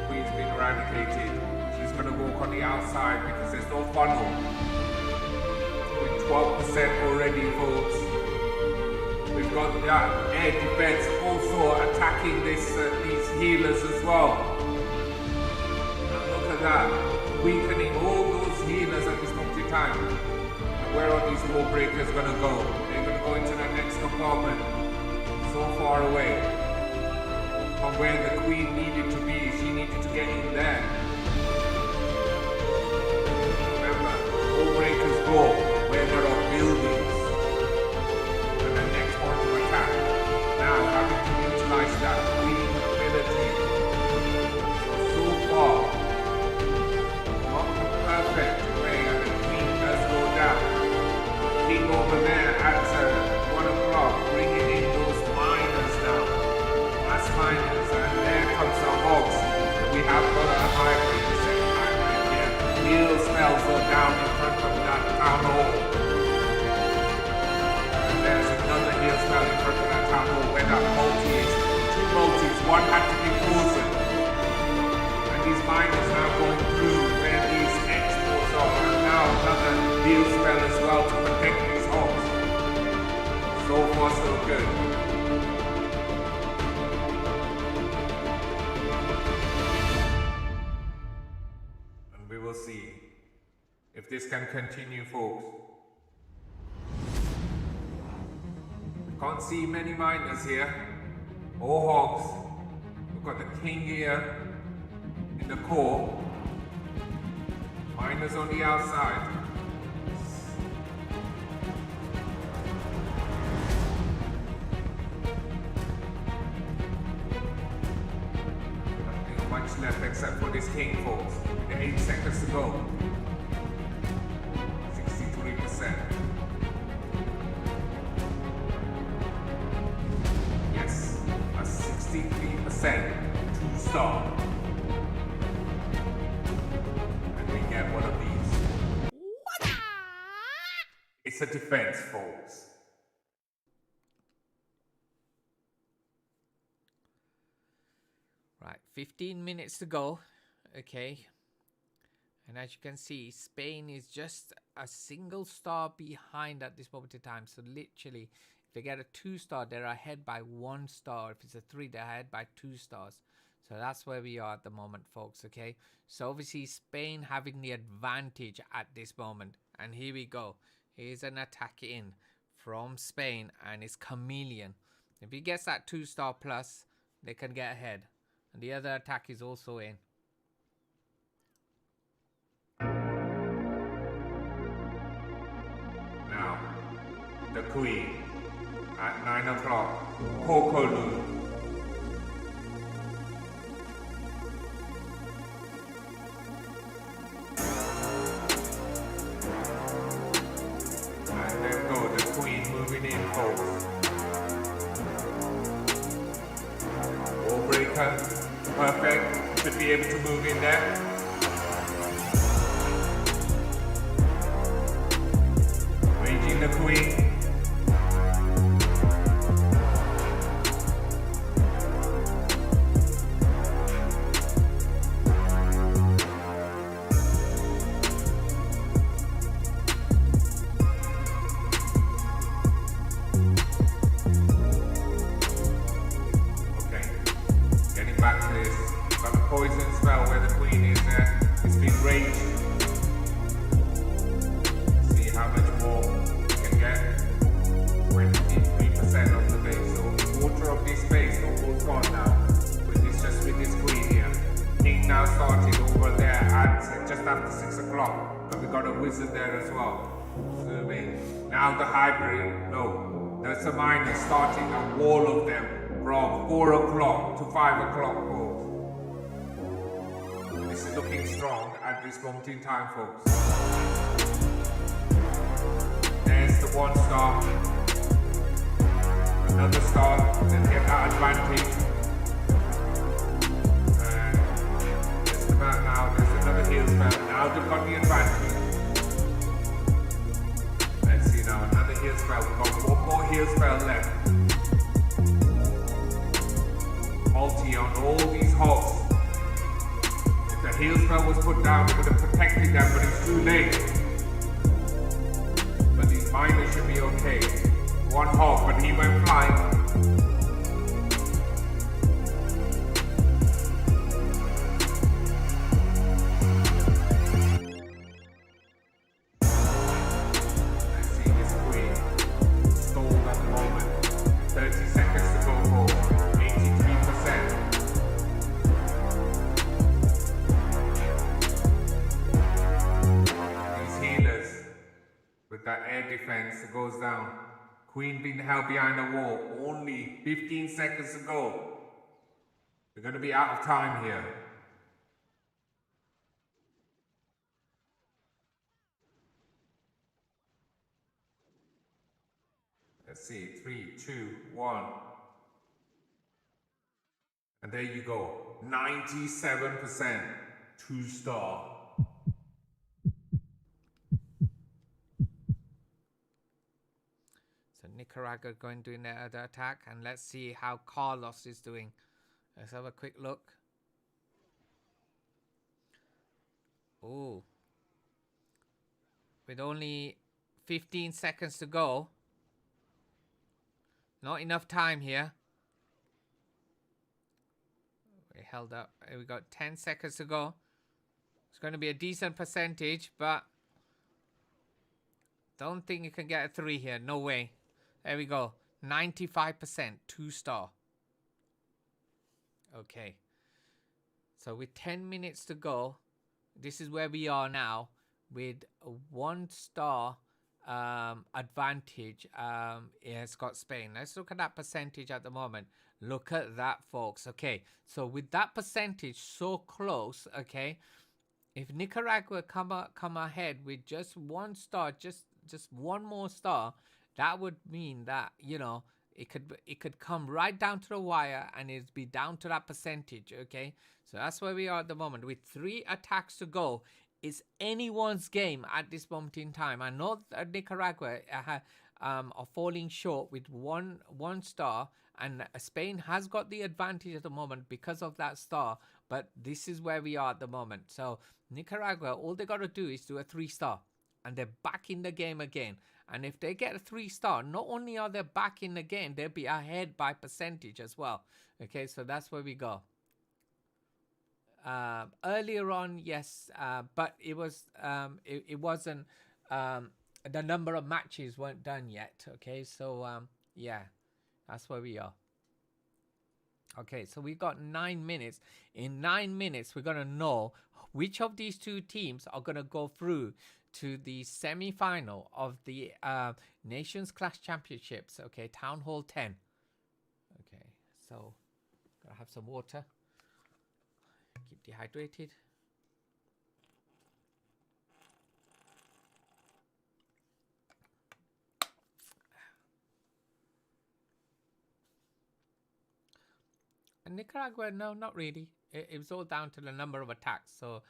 queen's been eradicated. She's gonna walk on the outside because there's no funnel. With 12% already, folks. We've got that air defense also attacking these healers as well. That, weakening all those healers at this point in time. And where are these wall breakers going to go? They're going to go into the next compartment. So far away from where the queen needed to be. She needed to get in there. Remember, wall breakers go where there are buildings. And the next point of attack. Now having to utilize that queen ability. So far. Perfect way, and the queen does go down. King over there at 1 o'clock, bringing in those miners now. Last miners, and there comes the hogs. We have got a hybrid, the second hybrid here. Heal spells are down in front of that town hall. And there's another heal spell in front of that town hall where that multi is. Two multis, one had to be frozen. And these miners now going through where these and now another heal spell as well to protect these hogs. So far so good. And we will see if this can continue, folks. We can't see many miners here. All hogs. We've got the king here in the core. Miners on the outside. Nothing much left except for this king, folks. With 8 seconds to go. 63%. Yes, a 63% 2-star. Get one of these. It's a defense, folks. Right, 15 minutes to go. Okay. And as you can see, Spain is just a single star behind at this moment in time. So literally, if they get a 2-star, they're ahead by 1 star. If it's a 3, they're ahead by 2 stars. So that's where we are at the moment, folks. Okay. So obviously, Spain having the advantage at this moment. And here we go. Here's an attack in from Spain, and it's Chameleon. If he gets that 2-star plus, they can get ahead. And the other attack is also in. Now, the Queen at 9 o'clock, Kokolu. And there go the Queen moving in, folks. Wall breaker, perfect. Should be able to move in there. Raging the Queen. Back to this. Got a poison spell where the Queen is there. It's been raged. See how much more we can get. 23% of the base. So quarter of this base almost gone now. Just with this Queen here. King now started over there at just after 6 o'clock. But we got a wizard there as well. Zoom in. Now the hybrid. No. That's a miner starting a wall of them. From 4 o'clock to 5 o'clock, folks. This is looking strong at this moment in time, folks. There's the 1 star. Another star, then get that advantage. And just about now, there's another heal spell. Now they've got the advantage. Let's see now, another heal spell. We've got 1 more heal spell left. Multi on all these hops. If the heal spell was put down, it would have protected them, but it's too late. But these miners should be okay. 1 hop, but he went flying. Let's see this Queen. Stalled at the moment. 30 seconds to go for. 83%. These healers with that air defense that goes down. Queen being held behind the wall. Only 15 seconds to go. We're going to be out of time here. Let's see. 3, 2, 1. And there you go, 97%, 2-star. So Nicaragua going doing their other attack, and let's see how Carlos is doing. Let's have a quick look. Oh, with only 15 seconds to go, not enough time here. We held up. We got 10 seconds to go. It's going to be a decent percentage, but don't think you can get a 3 here. No way. There we go. 95%, 2-star. Okay. So with 10 minutes to go, this is where we are now with a 1-star advantage. It's got Spain. Let's look at that percentage at the moment. Look at that, folks. Okay, so with that percentage so close, okay, if Nicaragua come ahead with just 1 star, just 1 more star, that would mean that, you know, it could come right down to the wire and it'd be down to that percentage. Okay, so that's where we are at the moment with 3 attacks to go. It's anyone's game at this moment in time. I know Nicaragua are falling short with one star And Spain has got the advantage at the moment because of that star. But this is where we are at the moment. So Nicaragua, all they got to do is do a 3-star. And they're back in the game again. And if they get a 3-star, not only are they back in the game, they'll be ahead by percentage as well. Okay, so that's where we go. Earlier on, yes, but it wasn't. The number of matches weren't done yet. Okay, so yeah, that's where we are. Okay, so we got 9 minutes. In 9 minutes, we're gonna know which of these two teams are gonna go through to the semi-final of the Nations Clash Championships. Okay, Town Hall 10. Okay, so gotta have some water. Keep dehydrated. And Nicaragua, no, not really. It was all down to the number of attacks. So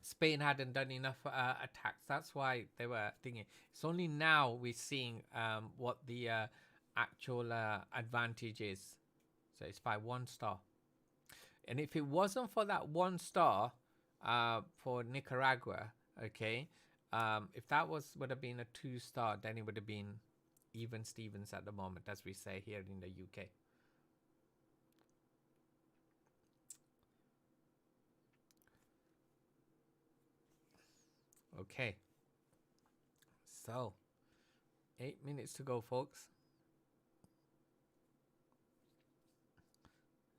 Spain hadn't done enough attacks. That's why they were thinking. It's only now we're seeing what the actual advantage is. So it's by 1 star. And if it wasn't for that 1 star for Nicaragua, okay, if that would have been a 2-star, then it would have been even Stevens at the moment, as we say here in the UK. Okay, so 8 minutes to go, folks.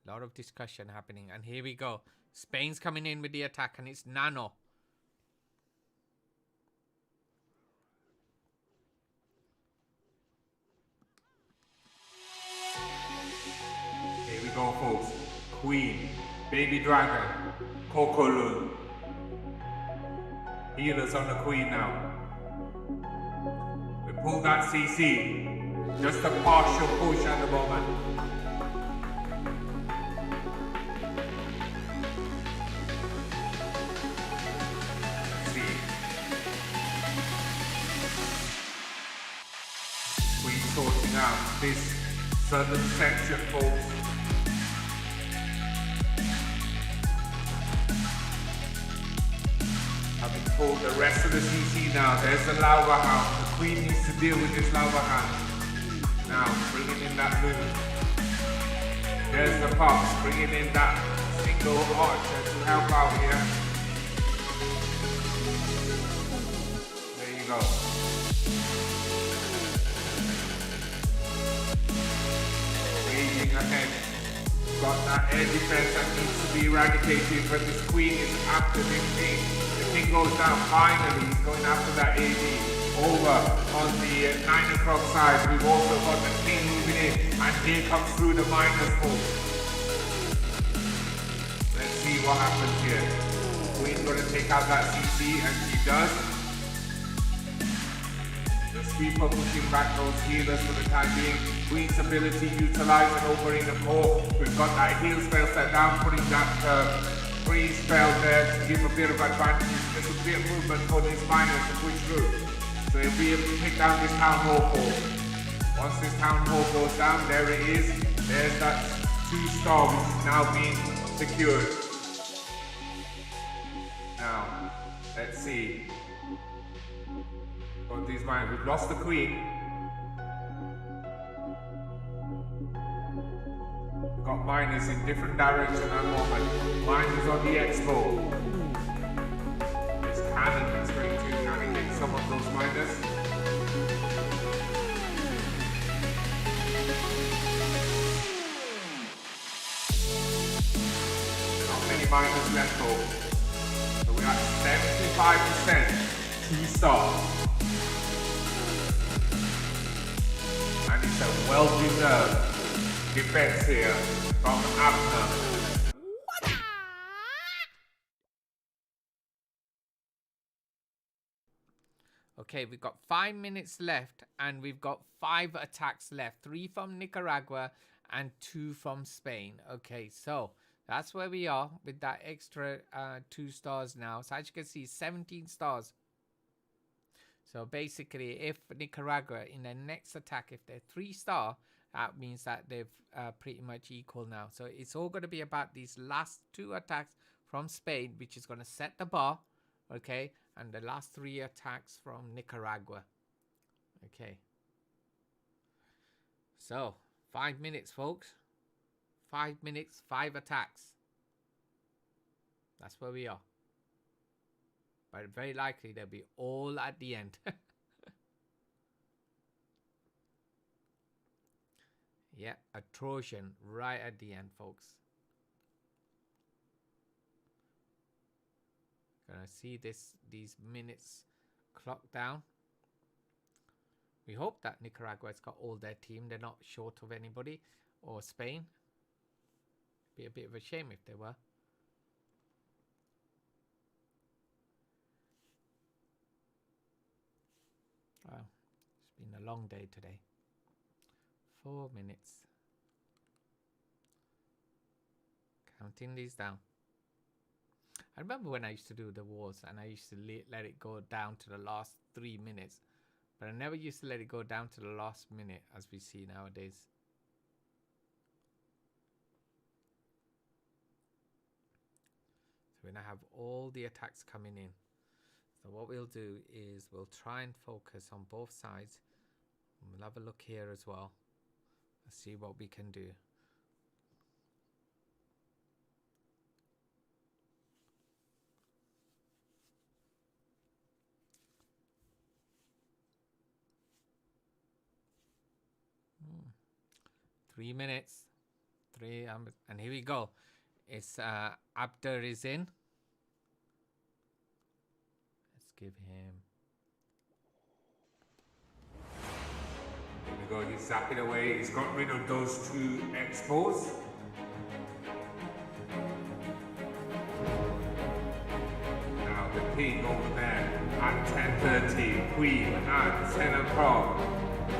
A lot of discussion happening, and here we go. Spain's coming in with the attack, and it's Nano. Here we go, folks. Queen, Baby Dragon, Cocolun. Healers on the Queen now. We pull that CC. Just a partial push at the moment. Let's see. Queen sorting out this southern section, folks. Having pulled the rest of the CC now. There's the Lava Hound. The Queen needs to deal with this Lava Hound. Now, bringing in that moon. There's the Pops, bringing in that single archer to help out here. There you go. Raging ahead. Got that air defense that needs to be eradicated, but this Queen is after this king. The king goes down finally, he's going after that AD. Over on the 9 o'clock side, we've also got the king moving in, and here comes through the miners, folks. Let's see what happens here. Queen's gonna take out that CC, and she does. The sweeper pushing back those healers for the time being. Queen's ability utilizing over in the core. We've got that heal spell set down, putting that freeze spell there to give a bit of advantage. There's a bit of movement for these miners to push through. So he'll be able to pick down this town hall core. Once this town hall goes down, there it is. There's that 2-star which is now being secured. Now, let's see. Got these miners. We've lost the Queen. Got miners in different directions at the moment. Miners on the expo. This cannon is going to eradicate some of those miners. Not many miners left though. So we're at 75%, 2-star. And it's a well-deserved defense here from Abner. Okay, we've got 5 minutes left, and we've got 5 attacks left. 3 from Nicaragua and 2 from Spain. Okay, so that's where we are with that extra 2 stars now. So as you can see, 17 stars. So basically, if Nicaragua in their next attack, if they're 3-star, that means that they've pretty much equal now. So it's all going to be about these last 2 attacks from Spain, which is going to set the bar, okay, and the last 3 attacks from Nicaragua. Okay, so 5 minutes, folks. 5 minutes, 5 attacks. That's where we are. But very likely they'll be all at the end. Yeah, a Trojan right at the end, folks. Gonna see these minutes clock down. We hope that Nicaragua's got all their team. They're not short of anybody. Or Spain. Be a bit of a shame if they were. Wow, it's been a long day today. 4 minutes. Counting these down. I remember when I used to do the wars and I used to let it go down to the last 3 minutes. But I never used to let it go down to the last minute as we see nowadays. So we're going to have all the attacks coming in. So what we'll do is we'll try and focus on both sides. We'll have a look here as well. Let's see what we can do. Hmm. 3 minutes. And here we go. It's Abder is in. Let's give him. Here we go, he's zapping away. He's got rid of those 2 expos. Now the king over there at 10:30, queen at 10 o'clock.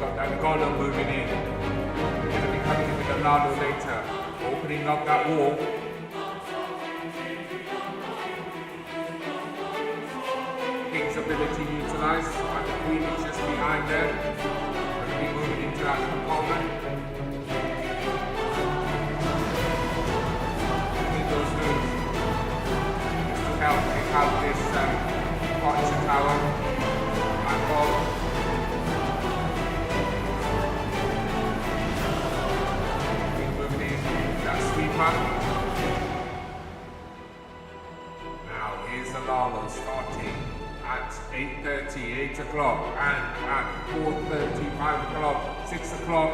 Got that golem moving in. We're going to be coming in with a Lalo later, opening up that wall. King's ability utilized, and the queen is just behind there. Be moving into that compartment. Need those moves just to help pick out this furniture tower and ball. Be moving in that sweeper. Now here's the Lalo starting at 8:30, 8 o'clock, and at 4:30, 5 o'clock, 6 o'clock,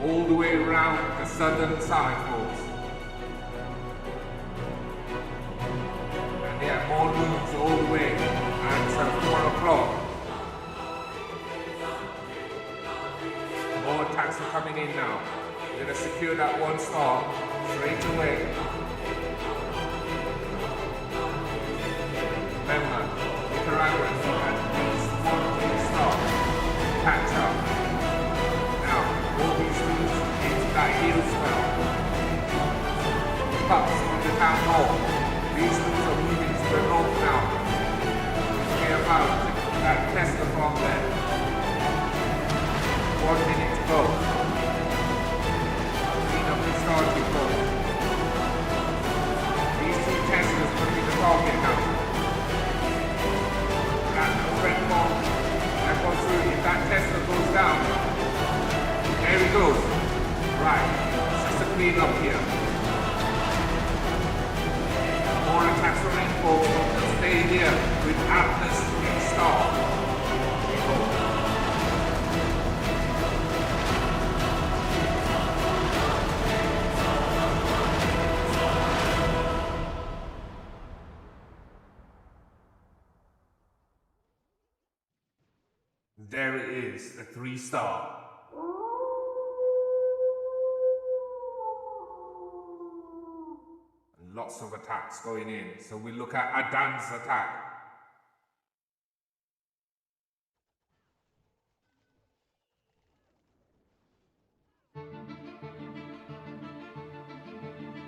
all the way around the southern side, folks. And yeah, more moves all the way at 4 o'clock. More attacks are coming in now. We're going to secure that 1 star straight away. Remember, Nicaragua at least 1 star. Catch up. Now, all these moves into that heal spell. Cups on the town hall. These moves are moving to the north now. We're about that Tesla farm there. 1 minute to go. Clean up the starting post. These 2 Teslas will be the target now. Red ball that goes through. If that Tesla goes down, there he goes. Right, it's just a clean up here. More attacks from info. We'll stay here with Atlas and Star. There it is, a 3-star. And lots of attacks going in. So we look at Adan's attack.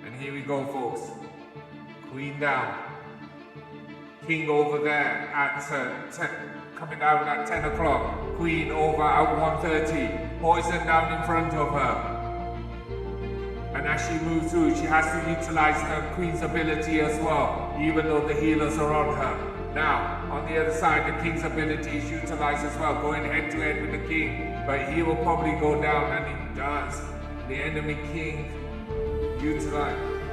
And here we go, folks. Queen down. King over there at 10. Coming down at 10 o'clock. Queen over at 1:30. poison down in front of her. And as she moves through, she has to utilize her queen's ability as well, even though the healers are on her. Now, on the other side, the king's ability is utilized as well, going head to head with the king. But he will probably go down, and he does. The enemy king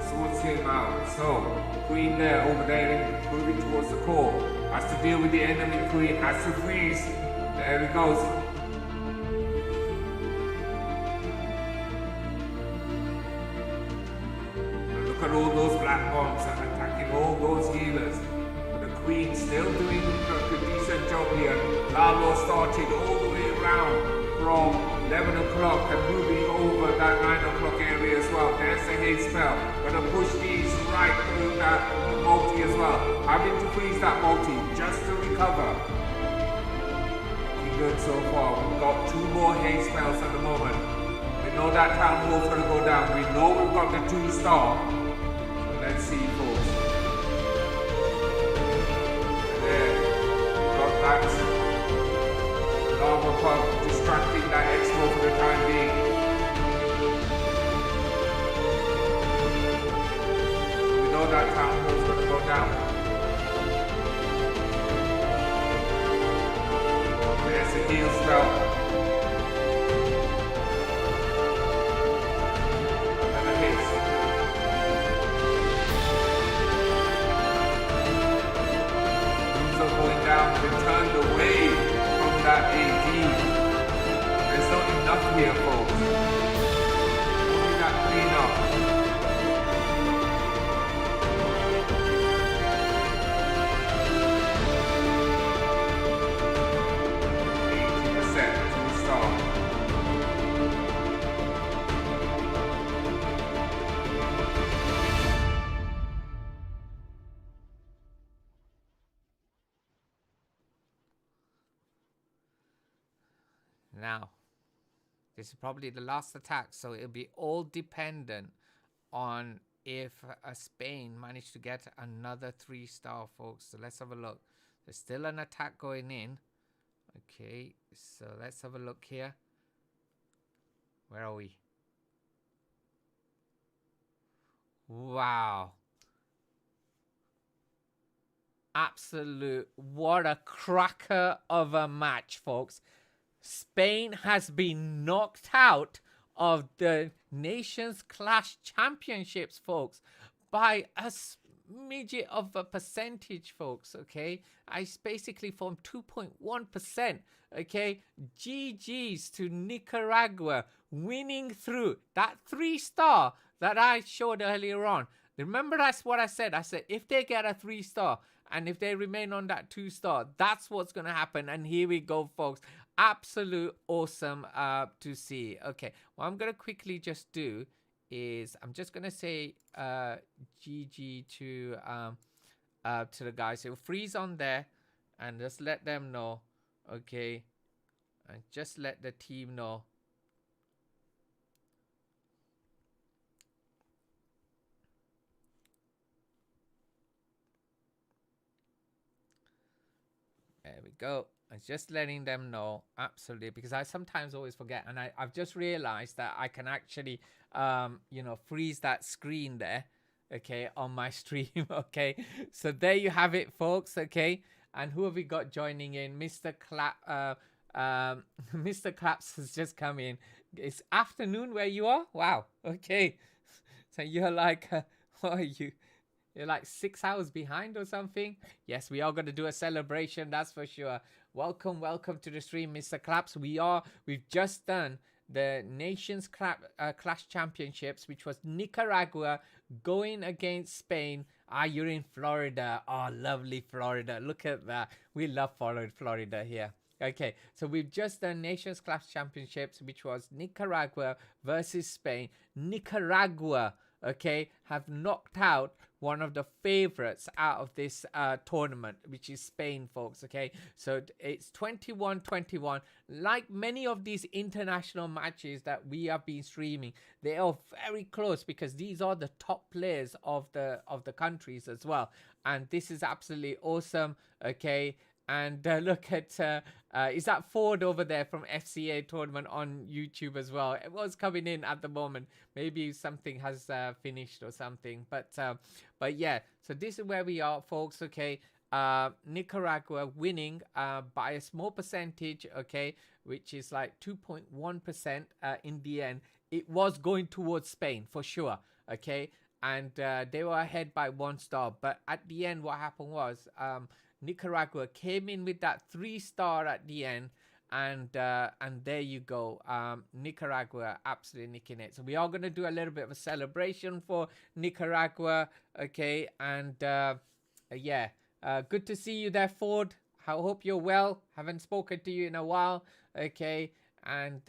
sorts him out. So, queen there, over there, moving towards the core, has to deal with the enemy queen, has to freeze. There he goes. Look at all those black bombs attacking all those healers. The queen still doing a decent job here. Lalo started all the way around from 11 o'clock and moving over that 9 o'clock area as well. There's the haste spell. Gonna push these right through that multi as well. Having to freeze that multi just to recover. Looking good so far. We've got 2 more haste spells at the moment. We know that town hall's gonna go down. We know we've got the 2-star. So let's see, folks. There. Got that lava pump distracting that expo for the time being. We know that town hall's gonna go down. There's the heal spell. Another haste. Things are going down. They turned away from that AD. There's not enough here, folks. Only that cleanup. 80% 2-star. Now, this is probably the last attack, so it'll be all dependent on if Spain managed to get another 3-star, folks. So let's have a look. There's still an attack going in. Okay, so let's have a look here. Where are we? Wow. Absolute, what a cracker of a match, folks. Spain has been knocked out of the Nations Clash Championships, folks, by a smidget of a percentage, folks, okay? It's basically from 2.1%, okay? GG's to Nicaragua, winning through that 3-star that I showed earlier on. Remember, that's what I said. I said, if they get a 3-star and if they remain on that 2-star, that's what's going to happen. And here we go, folks. Absolute awesome to see. Okay, what I'm going to quickly just do is I'm just going to say GG to the guys. So freeze on there and just let them know. Okay, and just let the team know. There we go. I'm just letting them know, absolutely, because I sometimes always forget, and I've just realized that I can actually, you know, freeze that screen there, okay, on my stream, okay. So there you have it, folks, okay. And who have we got joining in? Mr. Mr. Claps has just come in. It's afternoon where you are? Wow, okay. So you're like, what are you? You're like 6 hours behind or something. Yes, we are going to do a celebration, that's for sure. Welcome to the stream, Mr. Claps. We've just done the Nations Clash Championships, which was Nicaragua going against Spain. You're in Florida. Oh, lovely Florida. Look at that. We love Florida here. Okay, so we've just done Nations Clash Championships, which was Nicaragua versus Spain. Nicaragua, okay, have knocked out one of the favorites out of this tournament, which is Spain, folks, okay? So it's 21-21. Like many of these international matches that we have been streaming, they are very close because these are the top players of the countries as well. And this is absolutely awesome, okay? And look at, is that Ford over there from FCA tournament on YouTube as well? It was coming in at the moment. Maybe something has finished or something. But yeah, so this is where we are, folks. Okay, Nicaragua winning by a small percentage. Okay, which is like 2.1% in the end. It was going towards Spain for sure. Okay, and they were ahead by 1 star. But at the end, what happened was Nicaragua came in with that 3-star at the end, and there you go. Nicaragua absolutely nicking it. So we are going to do a little bit of a celebration for Nicaragua. Okay, and yeah, good to see you there, Ford. I hope you're well. Haven't spoken to you in a while. Okay, and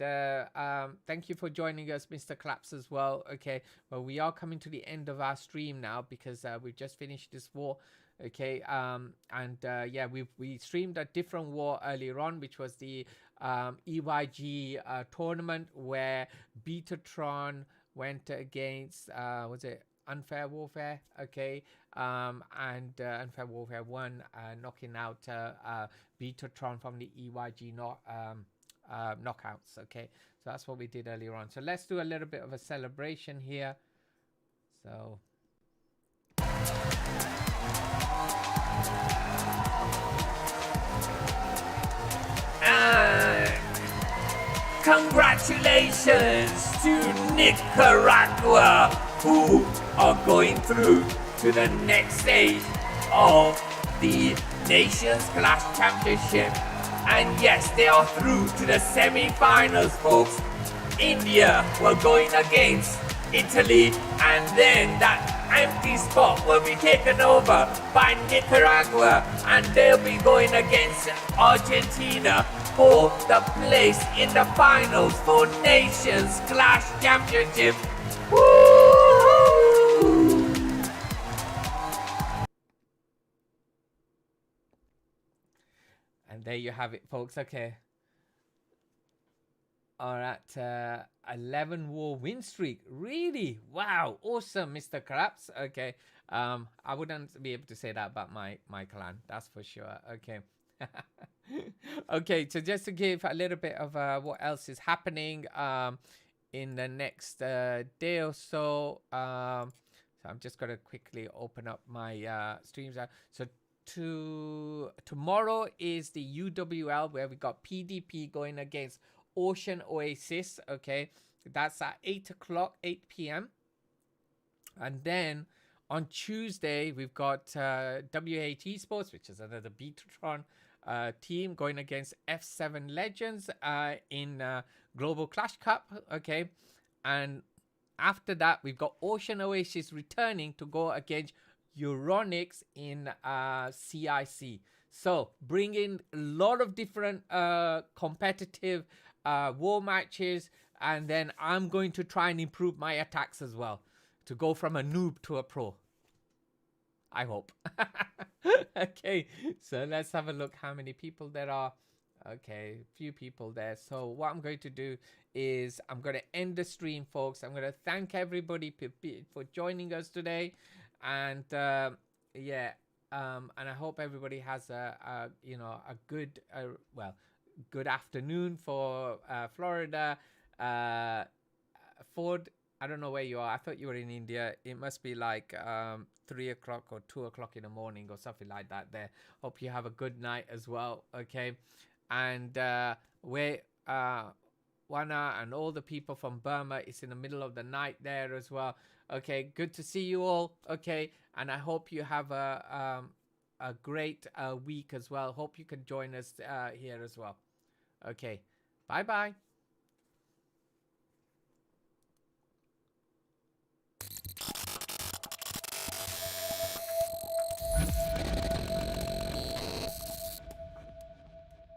thank you for joining us, Mr. Claps, as well. Okay, well, we are coming to the end of our stream now because we've just finished this war. Okay, and yeah, we streamed a different war earlier on, which was the EYG tournament where Betatron went against was it Unfair Warfare? Okay, and Unfair Warfare won, knocking out Betatron from the EYG knockouts. Okay, so that's what we did earlier on. So let's do a little bit of a celebration here. So congratulations to Nicaragua, who are going through to the next stage of the Nations Clash Championship. And yes, they are through to the semi-finals, folks. India were going against Italy, and then that empty spot will be taken over by Nicaragua, and they'll be going against Argentina for the place in the finals for Nations Clash Championship. Woo! And there you have it, folks. Okay. All right, 11 war win streak. Really? Wow. Awesome, Mr. Craps. Okay. I wouldn't be able to say that about my clan. That's for sure. Okay. Okay, so just to give a little bit of what else is happening in the next day or so. So I'm just going to quickly open up my streams. So tomorrow is the UWL, where we got PDP going against Ocean Oasis. Okay, that's at 8 p.m. And then on Tuesday we've got W8 Esports, which is another Betatron team, going against F7 Legends in Global Clash Cup. Okay, and after that we've got Ocean Oasis returning to go against Euronics in CIC. So bring in a lot of different competitive war matches, and then I'm going to try and improve my attacks as well to go from a noob to a pro, I hope. Okay, so let's have a look how many people there are. Okay, a few people there. So what I'm going to do is I'm going to end the stream, folks. I'm going to thank everybody for joining us today, and yeah, and I hope everybody has a you know, a good well, good afternoon for Florida. Ford, I don't know where you are. I thought you were in India. It must be like 3 o'clock or 2 o'clock in the morning or something like that there. Hope you have a good night as well. Okay, and where Wana and all the people from Burma, it's in the middle of the night there as well. Okay, good to see you all. Okay, and I hope you have a great week as well. Hope you can join us here as well. Okay, bye bye.